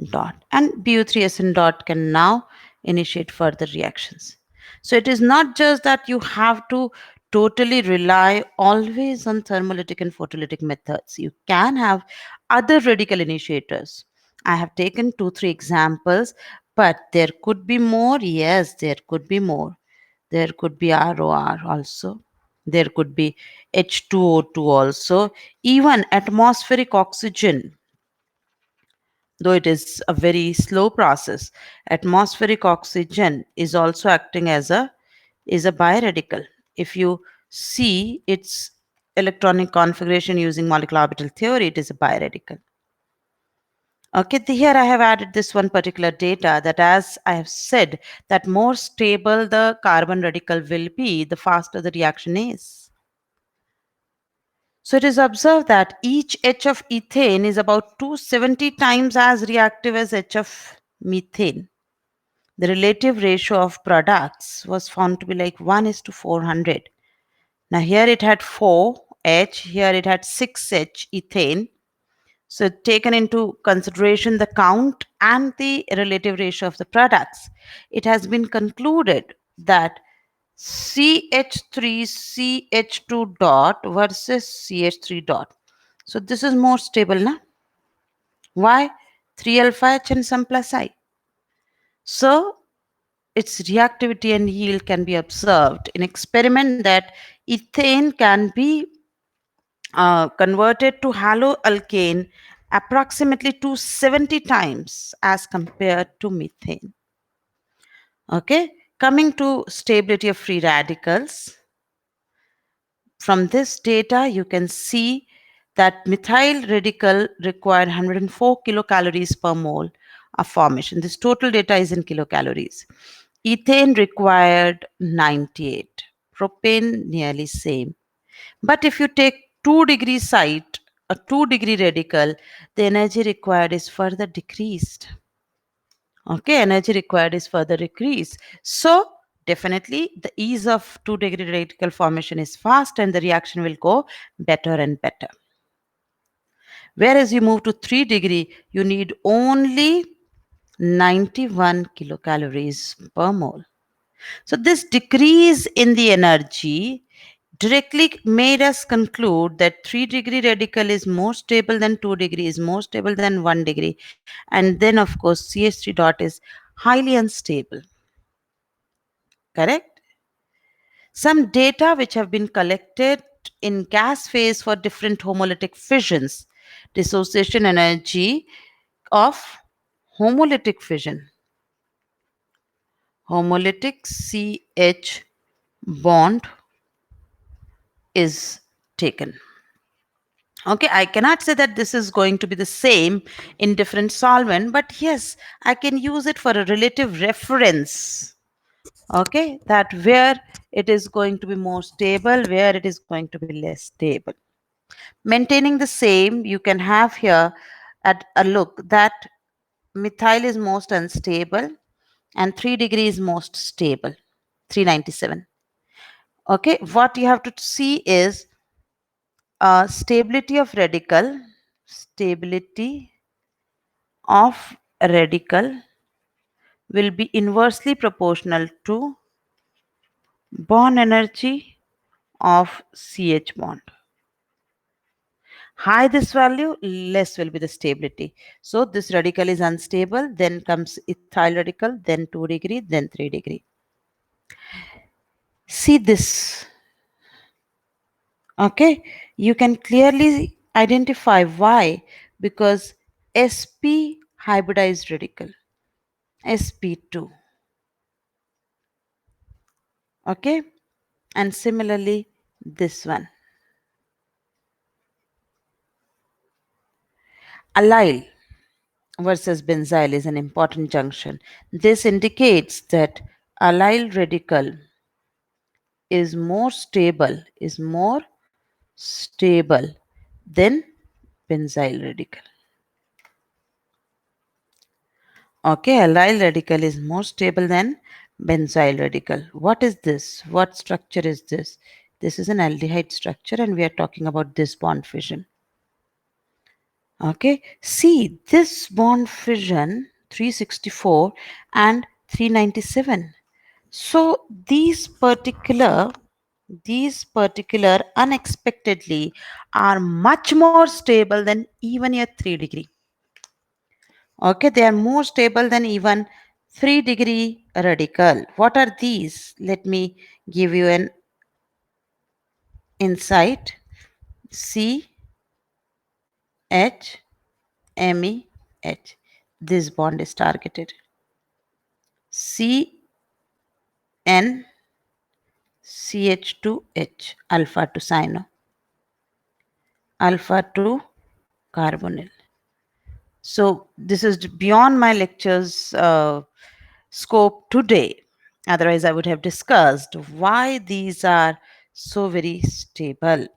dot, and Bu3SN dot can now initiate further reactions. So it is not just that you have to totally rely always on thermolytic and photolytic methods. You can have other radical initiators. I have taken 2-3 examples, but there could be more. Yes, there could be more. There could be ROR also. There could be H2O2 also. Even atmospheric oxygen, though it is a very slow process, atmospheric oxygen is also acting as a biradical. If you see its electronic configuration using molecular orbital theory, it is a biradical. Okay, here I have added this one particular data that, as I have said, that more stable the carbon radical will be, the faster the reaction is. So it is observed that each H of ethane is about 270 times as reactive as H of methane. The relative ratio of products was found to be like 1:400. Now here it had 4H, here it had 6H ethane. So taken into consideration the count and the relative ratio of the products, it has been concluded that CH3CH2 dot versus CH3 dot. So this is more stable, na? Why? 3 alpha H and some plus I. So its reactivity and yield can be observed in experiment that ethane can be converted to haloalkane approximately 270 times as compared to methane. Okay, coming to stability of free radicals. From this data, you can see that methyl radical required 104 kilocalories per mole of formation. This total data is in kilocalories. Ethane required 98. Propane nearly same. But if you take 2-degree site, a 2-degree radical, the energy required is further decreased. Okay, energy required is further decreased. So definitely the ease of 2-degree radical formation is fast and the reaction will go better and better. Whereas you move to 3-degree, you need only 91 kilocalories per mole. So this decrease in the energy directly made us conclude that 3-degree radical is more stable than 2 degree, is more stable than 1 degree, and then of course CH3 dot is highly unstable. Correct? Some data which have been collected in gas phase for different homolytic fissions, dissociation energy of homolytic fission, homolytic CH bond is taken. Okay, I cannot say that this is going to be the same in different solvent, but yes, I can use it for a relative reference. Okay, that where it is going to be more stable, where it is going to be less stable. Maintaining the same, you can have here at a look that methyl is most unstable and 3 degree is most stable, 397. Okay, what you have to see is stability of radical will be inversely proportional to bond energy of CH bond. High this value, less will be the stability. So this radical is unstable, then comes ethyl radical, then 2 degree, then 3 degree. See this. Okay, you can clearly identify why, because sp hybridized radical, sp2. Okay, and similarly this one. Allyl versus benzyl is an important junction. This indicates that allyl radical is more stable than benzyl radical. Okay, allyl radical is more stable than benzyl radical. What is this? What structure is this? This is an aldehyde structure and we are talking about this bond fission. Okay, see this bond fission 364 and 397. So these particular unexpectedly are much more stable than even a 3 degree. Okay, they are more stable than even 3 degree radical. What are these? Let me give you an insight. C H M E H. This bond is targeted. C N CH2H, alpha to cyano, alpha to carbonyl. So this is beyond my lecture's scope today. Otherwise, I would have discussed why these are so very stable.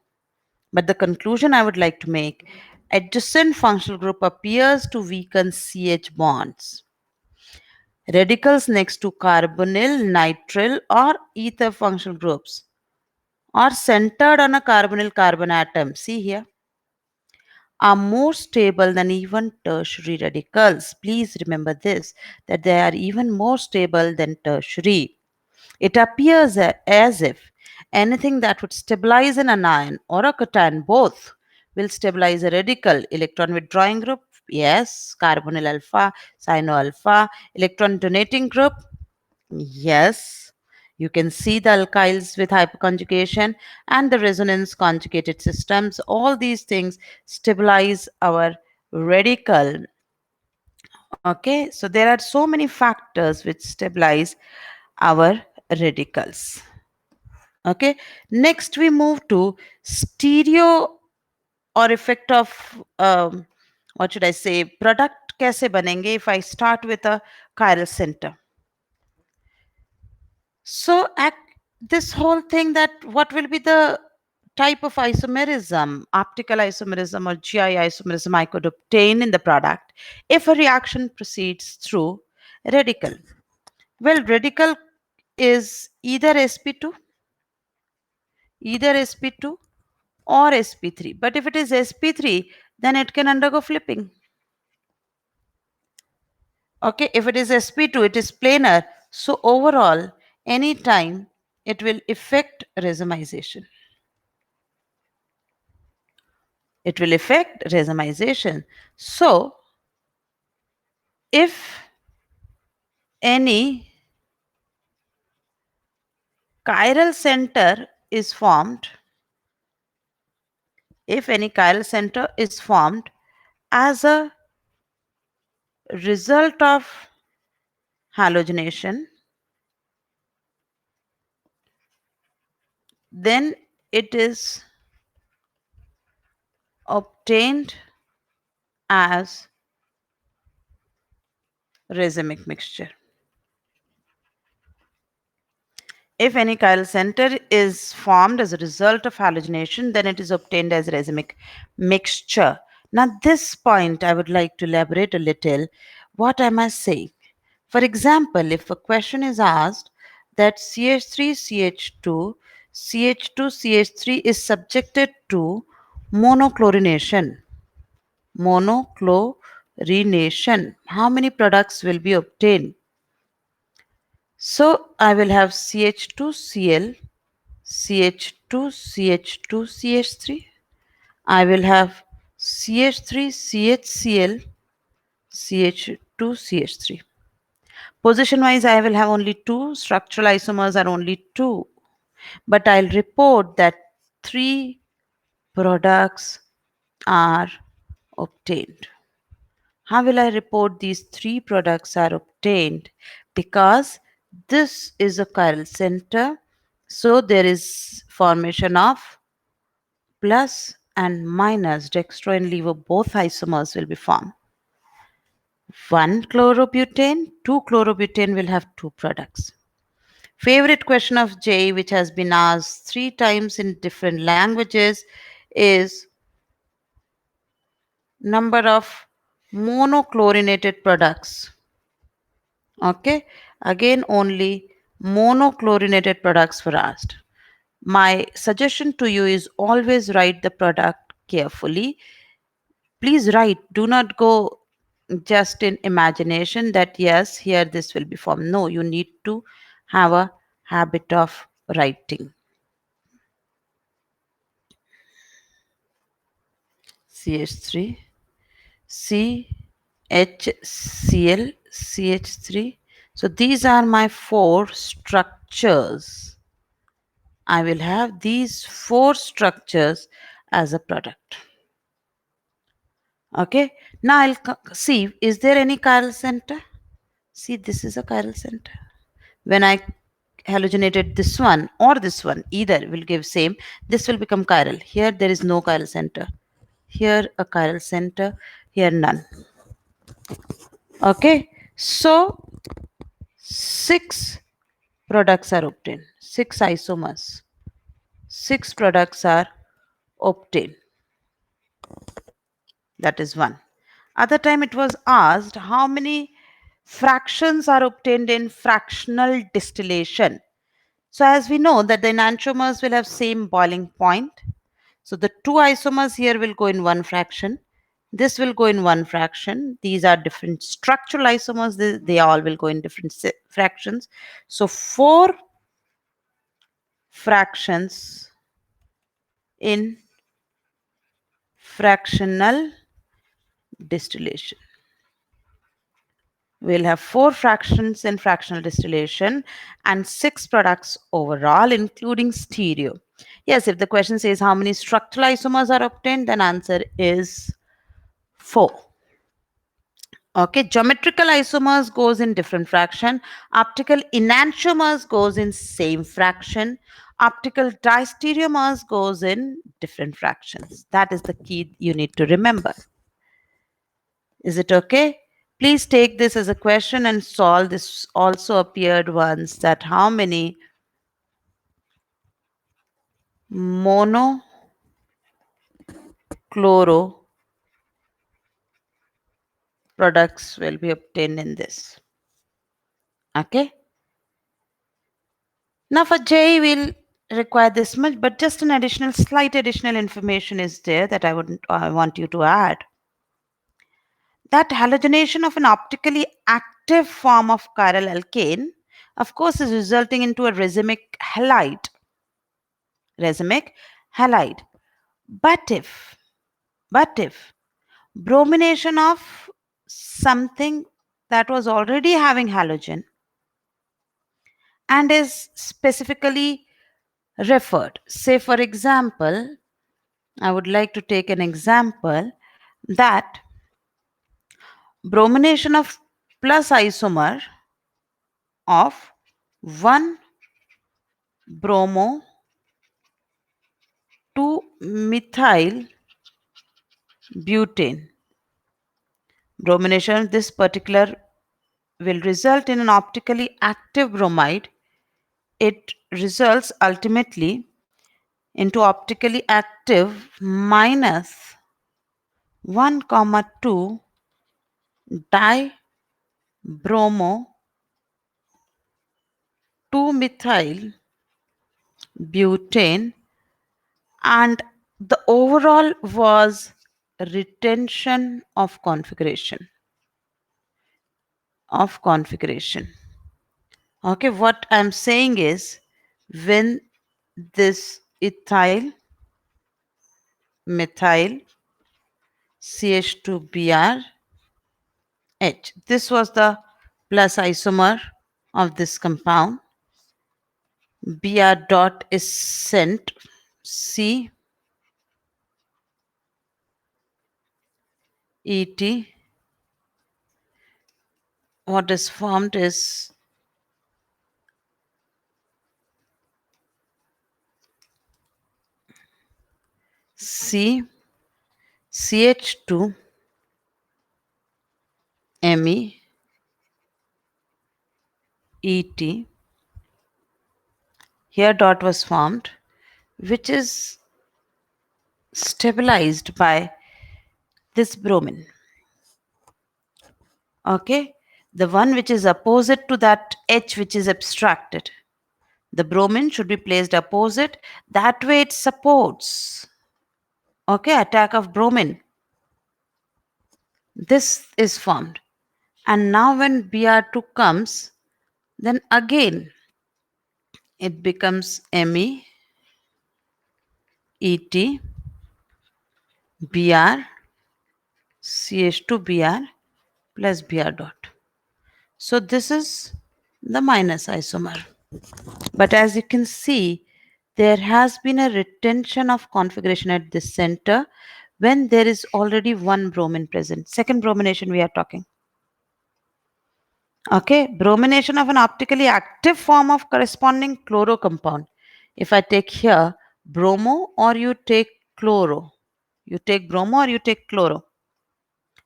But the conclusion I would like to make, adjacent functional group appears to weaken CH bonds. Radicals next to carbonyl, nitrile, or ether functional groups are centered on a carbonyl carbon atom. See here, are more stable than even tertiary radicals. Please remember this, that they are even more stable than tertiary. It appears as if anything that would stabilize an anion or a cation both will stabilize a radical. Electron withdrawing group, yes. Carbonyl alpha, cyano alpha. Electron donating group, yes. You can see the alkyls with hyperconjugation and the resonance conjugated systems. All these things stabilize our radical. Okay, so there are so many factors which stabilize our radicals. Okay, next we move to stereo or effect of what should I say, product kaise banenge if I start with a chiral center. So this whole thing, that what will be the type of isomerism, optical isomerism or GI isomerism I could obtain in the product if a reaction proceeds through radical. Well, radical is either sp2 or sp3. But if it is sp3, then it can undergo flipping. Okay, if it is sp2, it is planar. So overall, anytime it will affect racemization. It will affect racemization. So if any chiral center is formed, as a result of halogenation, then it is obtained as racemic mixture. If any chiral center is formed as a result of halogenation, then it is obtained as racemic mixture. Now, this point I would like to elaborate a little. What am I saying? For example, if a question is asked that CH3CH2, CH2CH3 is subjected to monochlorination, how many products will be obtained? So I will have CH2Cl, CH2CH2CH3. I will have CH3CHCl, CH2CH3. Position wise, I will have only two. Structural isomers are only two. But I'll report that three products are obtained. How will I report these three products are obtained? Because this is a chiral center, so there is formation of plus and minus. Dextro and levo, both isomers will be formed. 1-chlorobutane, 2-chlorobutane will have two products. Favorite question of J, which has been asked 3 times in different languages, is number of monochlorinated products. Okay, again only monochlorinated products were asked. My suggestion to you is always write the product carefully. Please write, do not go just in imagination that yes, here this will be formed. No, you need to have a habit of writing. CH3, CHCl, CH3. So these are my 4 structures. I will have these 4 structures as a product. Okay, now I'll see, is there any chiral center? See, this is a chiral center. When I halogenated this one or this one, either will give same. This will become chiral. Here there is no chiral center. Here a chiral center. Here none. Okay, so 6 products are obtained. 6 isomers. 6 products are obtained. That is one. Other time it was asked how many fractions are obtained in fractional distillation. So as we know that the enantiomers will have same boiling point. So the 2 isomers here will go in one fraction. This will go in one fraction. These are different structural isomers. They all will go in different fractions. So 4 fractions in fractional distillation. We'll have 4 fractions in fractional distillation and 6 products overall, including stereo. Yes, if the question says how many structural isomers are obtained, then answer is 4. Okay, geometrical isomers goes in different fraction. Optical enantiomers goes in same fraction. Optical distereomers goes in different fractions. That is the key you need to remember. Is it okay? Please take this as a question and solve. This also appeared once, that how many monochloro products will be obtained in this. Okay. Now for J, we'll require this much, but just an additional, slight additional information is there that I want you to add. That halogenation of an optically active form of chiral alkane, of course, is resulting into a racemic halide. Racemic halide. But if bromination of something that was already having halogen and is specifically referred, say for example, I would like to take an example that bromination of plus isomer of 1 bromo 2 methyl butane. Bromination of this particular will result in an optically active bromide. It results ultimately into optically active minus 1 comma 2 dibromo 2 methyl butane, and the overall was retention of configuration. Okay, what I'm saying is, when this ethyl methyl CH2Br H, this was the plus isomer of this compound, Br dot is sent, C Et, what is formed is C CH2 Me Et. Here dot was formed, which is stabilized by this bromine. Okay, the one which is opposite to that H which is abstracted. The bromine should be placed opposite. That way it supports, okay, attack of bromine. This is formed. And now when Br2 comes, then again it becomes Me Et Br CH2Br plus Br dot. So this is the minus isomer. But as you can see, there has been a retention of configuration at the center when there is already one bromine present. Second bromination we are talking. Okay, bromination of an optically active form of corresponding chloro compound. If I take here bromo or you take chloro, you take bromo or you take chloro,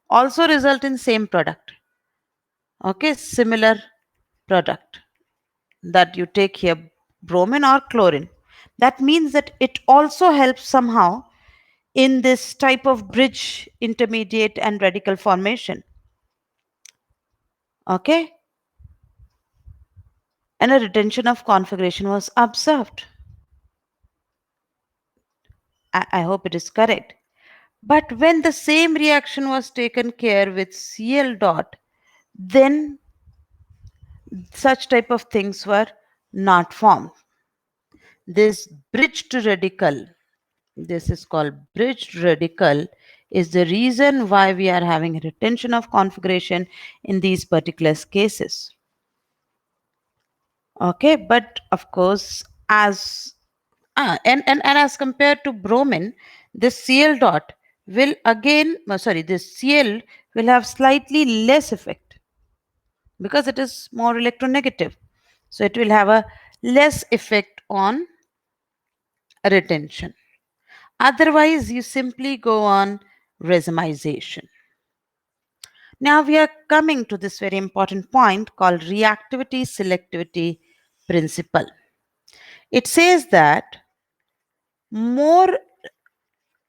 also result in same product. Okay, similar product that you take here, bromine or chlorine. That means that it also helps somehow in this type of bridge, intermediate and radical formation. Okay, and a retention of configuration was observed. I hope it is correct. But when the same reaction was taken care with Cl dot, then such type of things were not formed. This bridged radical, this is called bridged radical, is the reason why we are having retention of configuration in these particular cases. Okay, but of course, and as compared to bromine, this Cl dot will again, this Cl will have slightly less effect because it is more electronegative. So it will have a less effect on retention. Otherwise, you simply go on racemization. Now we are coming to this very important point called reactivity selectivity principle. It says that more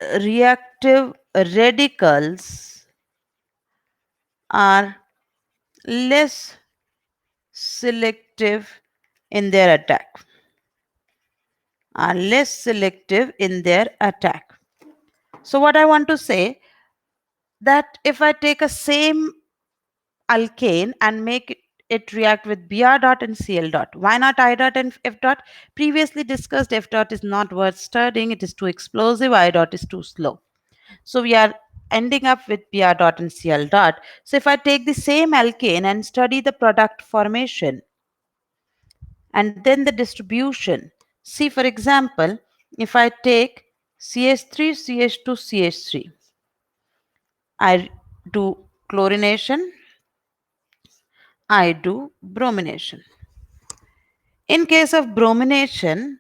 reactive radicals are less selective in their attack. So what I want to say that if I take a same alkane and make it react with Br dot and Cl dot. Why not I dot and F dot? Previously discussed, F dot is not worth studying. It is too explosive. I dot is too slow. So we are ending up with Br dot and Cl dot. So if I take the same alkane and study the product formation and then the distribution, see for example, if I take CH3, CH2, CH3, I do chlorination, I do bromination. In case of bromination,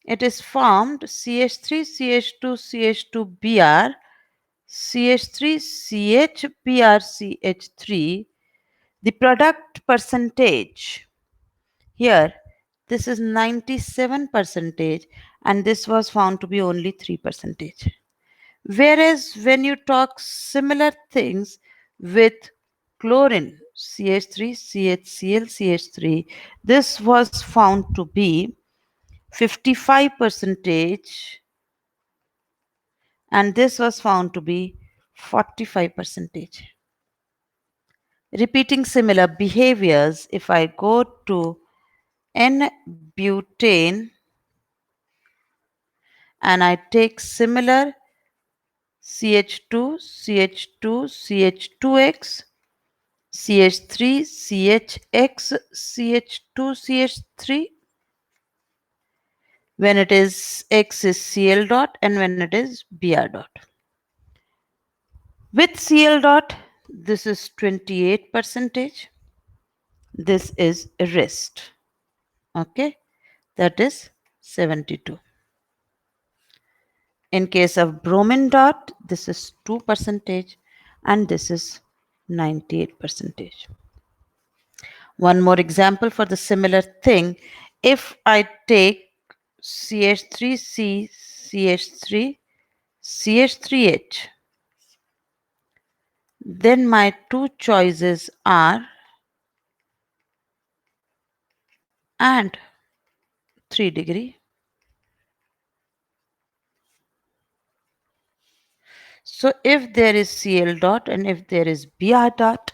it is formed CH3, CH2, CH2Br, CH3, CH, CH3. The product percentage here, this is 97 percentage, and this was found to be only 3 percentage. Whereas when you talk similar things with chlorine, CH3, CHCl, CH3, this was found to be 55 percentage, and this was found to be 45 percentage. Repeating similar behaviors, if I go to N-butane and I take similar CH2, CH2, CH2X, CH3, CHX, CH2, CH3, when it is X is Cl dot and when it is Br dot. With Cl dot, this is 28 percentage. This is rest. Okay, that is 72. In case of bromine dot, this is 2 percentage and this is 98 percentage. One more example for the similar thing. If I take CH3C, CH3, CH3H, then my two choices are and 3 degree. So if there is Cl dot and if there is Br dot,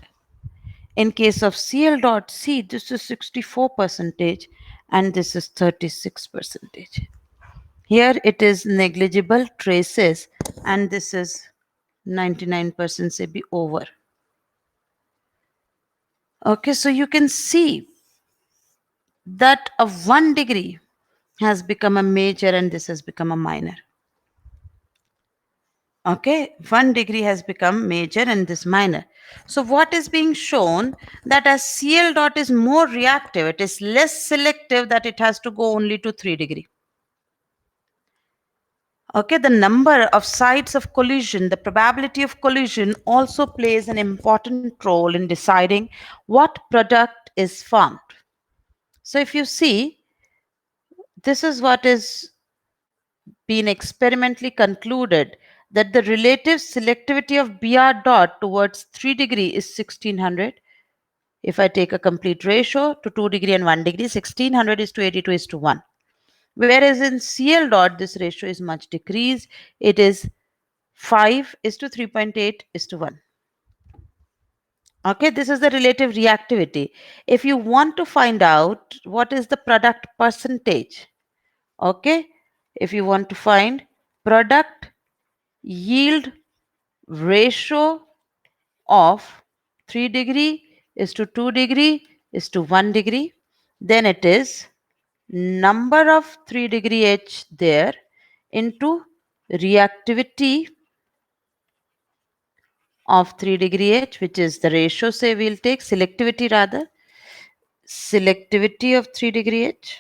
in case of Cl dot C, this is 64 percentage and this is 36 percentage. Here it is negligible traces and this is 99% say be over. Okay, so you can see that a 1 degree has become a major and this has become a minor. Okay, 1 degree has become major and this minor. So what is being shown that as Cl dot is more reactive, it is less selective, that it has to go only to 3 degree. Okay, the number of sites of collision, the probability of collision also plays an important role in deciding what product is formed. So if you see, this is what is been experimentally concluded, that the relative selectivity of Br dot towards 3 degree is 1600. If I take a complete ratio to 2 degree and 1 degree, 1600 is to 82 is to 1. Whereas in Cl dot, this ratio is much decreased. It is 5 is to 3.8 is to 1. Okay, this is the relative reactivity. If you want to find out what is the product percentage, okay, if you want to find product yield ratio of 3 degree is to 2 degree is to 1 degree, then it is number of 3 degree H there into reactivity of 3 degree H, which is the ratio, say we'll take selectivity rather, selectivity of 3 degree H.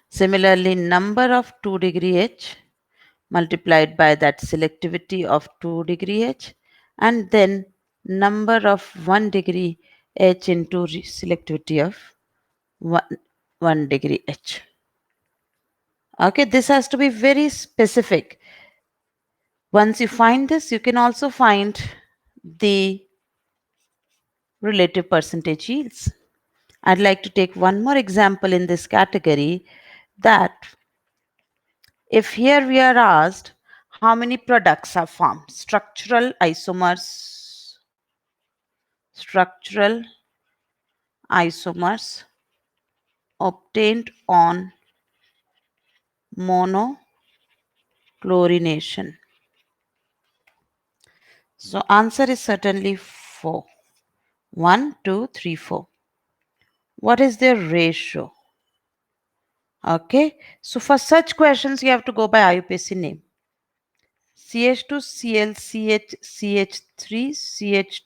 Similarly, number of 2 degree H multiplied by that selectivity of 2 degree H, and then number of 1 degree H into selectivity of 1, 1 degree H. Okay, this has to be very specific. Once you find this, you can also find the relative percentage yields. I'd like to take one more example in this category, that if here we are asked how many products are formed, structural isomers obtained on monofluorination. So answer is certainly 4. 1, 2, 3, 4. What is their ratio? Okay, so for such questions you have to go by IUPAC name. CH2Cl CH3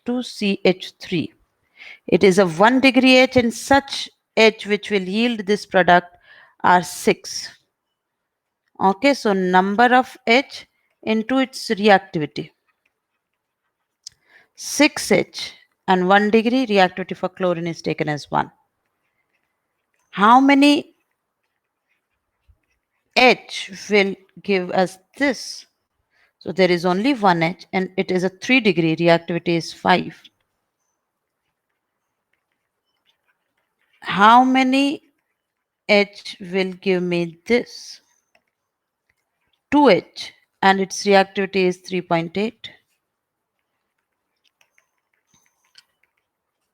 CH2CH3. It is a 1 degree H, and such H which will yield this product are 6. Okay, so number of H into its reactivity. 6H and 1 degree reactivity for chlorine is taken as 1. How many H will give us this? So there is only 1 H, and it is a 3 degree, reactivity is 5. How many H will give me this? 2H, and its reactivity is 3.8.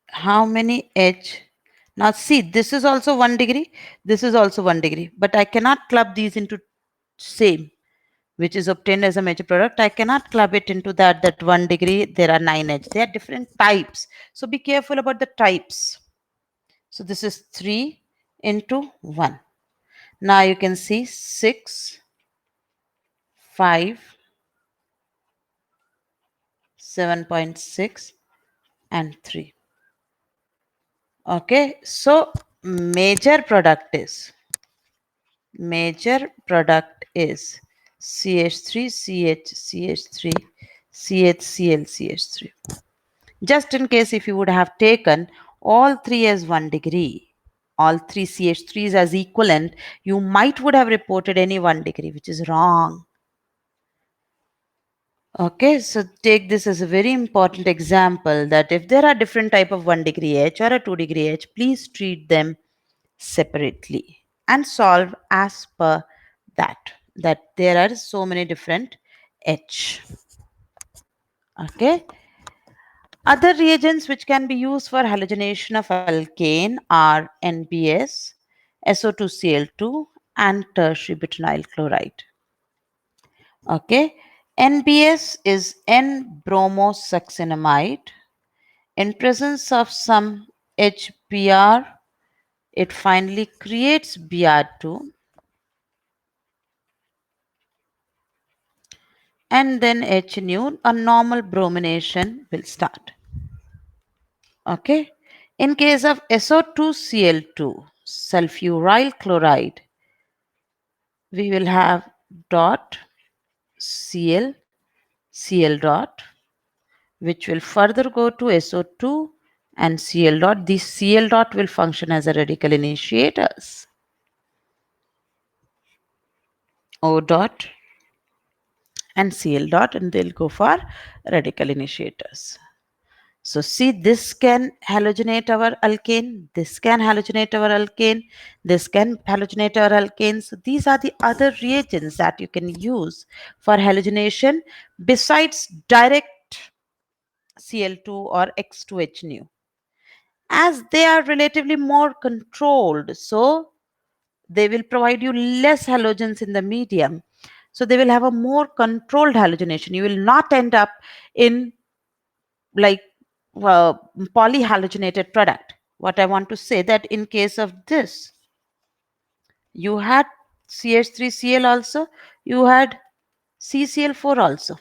How many H? Now see, this is also 1 degree, this is also 1 degree, but I cannot club these into same, which is obtained as a major product. I cannot club it into that 1 degree, there are 9 H. They are different types. So be careful about the types. So this is 3 into 1. Now you can see 6, 5, 7.6 and 3. Okay, so major product is CH3, CH3, CHCl, CH3. Just in case if you would have taken all 3 as 1 degree, all 3 CH3s as equivalent, you might would have reported any 1 degree, which is wrong. Okay, so take this as a very important example, that if there are different type of 1 degree H or a 2 degree H, please treat them separately and solve as per that there are so many different H. Okay. Other reagents which can be used for halogenation of alkane are NBS, SO2Cl2, and tertiary butynyl chloride. Okay, NBS is N-bromosuccinamide. In presence of some HBr, it finally creates Br2, and then HNU, a normal bromination will start. Okay. In case of SO2Cl2, sulfuryl chloride, we will have dot Cl, Cl dot, which will further go to SO2 and Cl dot. These Cl dot will function as a radical initiators. O dot and Cl dot, and they'll go for radical initiators. So see, this can halogenate our alkane, this can halogenate our alkane, this can halogenate our alkane. So these are the other reagents that you can use for halogenation besides direct Cl2 or X2H nu. As they are relatively more controlled, so they will provide you less halogens in the medium. So they will have a more controlled halogenation. You will not end up in like polyhalogenated product. What I want to say, that in case of this, you had CH3Cl also, you had CCl4 also.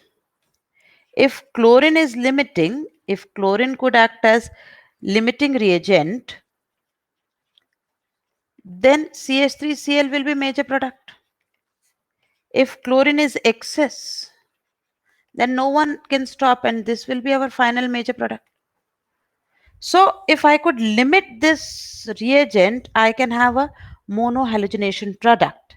If chlorine is limiting, if chlorine could act as limiting reagent, then CH3Cl will be major product. If chlorine is excess, then no one can stop and this will be our final major product. So if I could limit this reagent, I can have a monohalogenation product.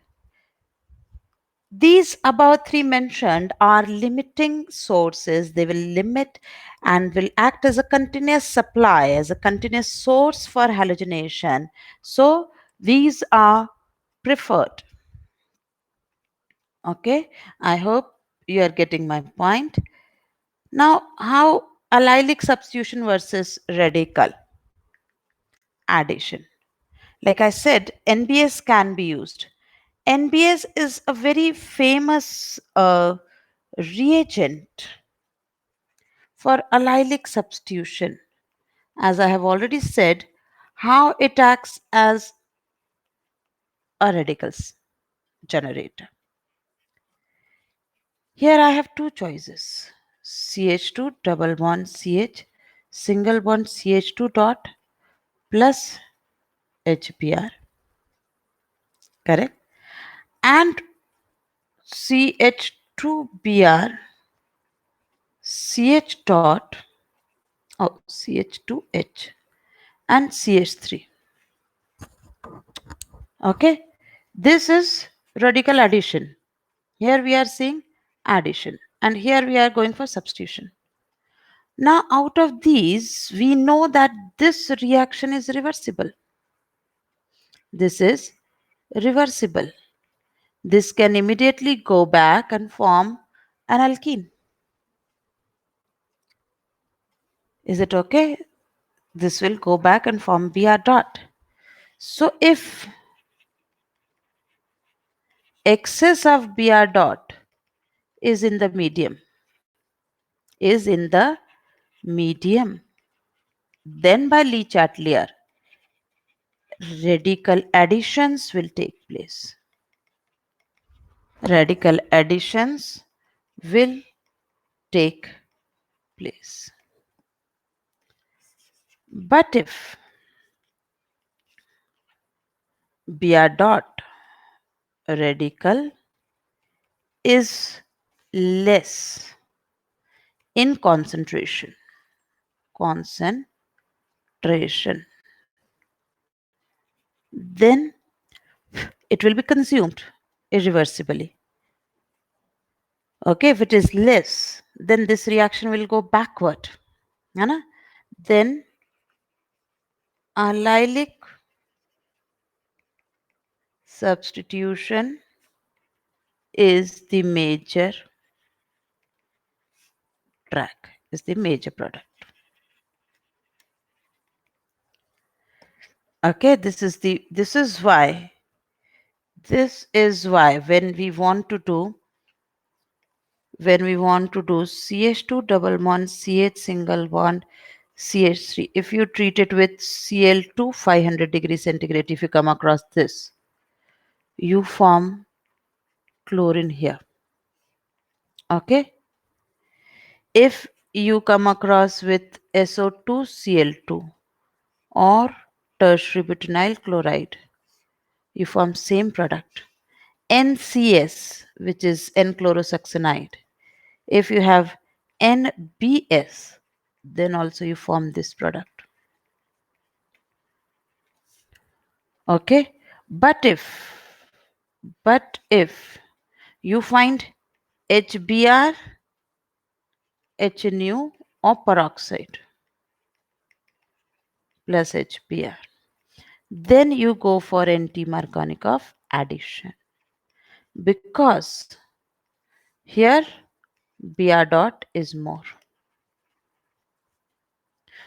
These above three mentioned are limiting sources. They will limit and will act as a continuous supply, as a continuous source for halogenation. So these are preferred. Okay, I hope you are getting my point. Now, how allylic substitution versus radical addition? Like I said, NBS can be used. NBS is a very famous reagent for allylic substitution. As I have already said, how it acts as a radicals generator. Here I have two choices: CH2 double bond CH single bond CH2 dot plus HBr, correct? And CH2Br CH dot, oh, CH2H and CH3. Okay, this is radical addition. Here we are seeing addition, and here we are going for substitution. Now, out of these, we know that this reaction is reversible. This is reversible. This can immediately go back and form an alkene. Is it okay? This will go back and form Br dot. So if excess of Br dot is in the medium, then by Le-Chatelier, radical additions will take place. Radical additions will take place. But if Br dot radical is less in concentration, then it will be consumed irreversibly. Okay, if it is less, then this reaction will go backward. Then allylic substitution is the major track, is the major product. Okay, this is why when we want to do CH2 double bond CH single bond CH3, if you treat it with Cl2 500 degrees centigrade, if you come across this, you form chlorine here. Okay, if you come across with SO2Cl2 or tertiary butynyl chloride, you form same product. NCS, which is N-chlorosuccinide. If you have NBS, then also you form this product. Okay, but if you find HBr, HNU or peroxide plus HBr, then you go for anti-Markovnikov addition, because here Br dot is more.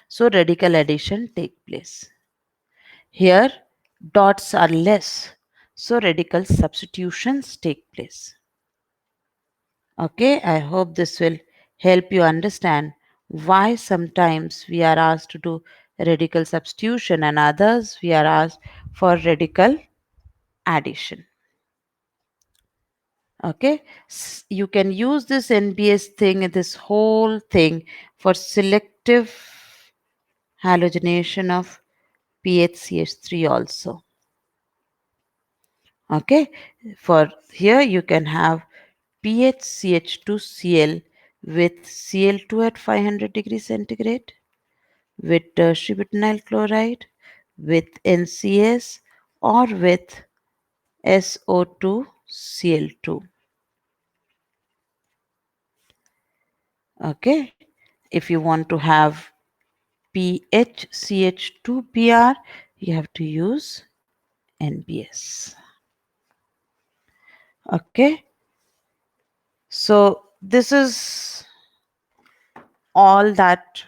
So radical addition take place. Here dots are less, so radical substitutions take place. Okay, I hope this will help you understand why sometimes we are asked to do radical substitution and others we are asked for radical addition. Okay, you can use this NBS thing, this whole thing, for selective halogenation of PHCH3 also. Okay, for here you can have PHCH2Cl with Cl2 at 500 degrees centigrade, with tertiary butyl chloride, with NCS, or with SO2Cl2. Okay, if you want to have PHCH2Br, you have to use NBS. Okay, so this is all that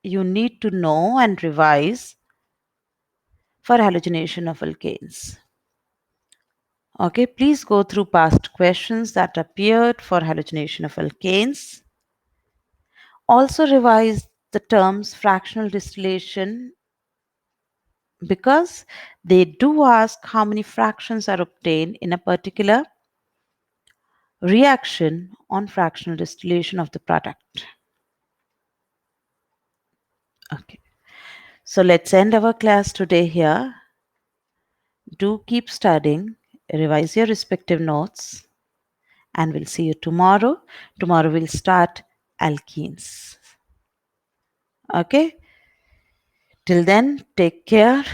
you need to know and revise for halogenation of alkanes. Okay, please go through past questions that appeared for halogenation of alkanes. Also revise the terms fractional distillation because they do ask how many fractions are obtained in a particular reaction on fractional distillation of the product. Okay, so let's end our class today here. Do keep studying, revise your respective notes, and we'll see you tomorrow. Tomorrow we'll start alkenes. Okay, till then, take care.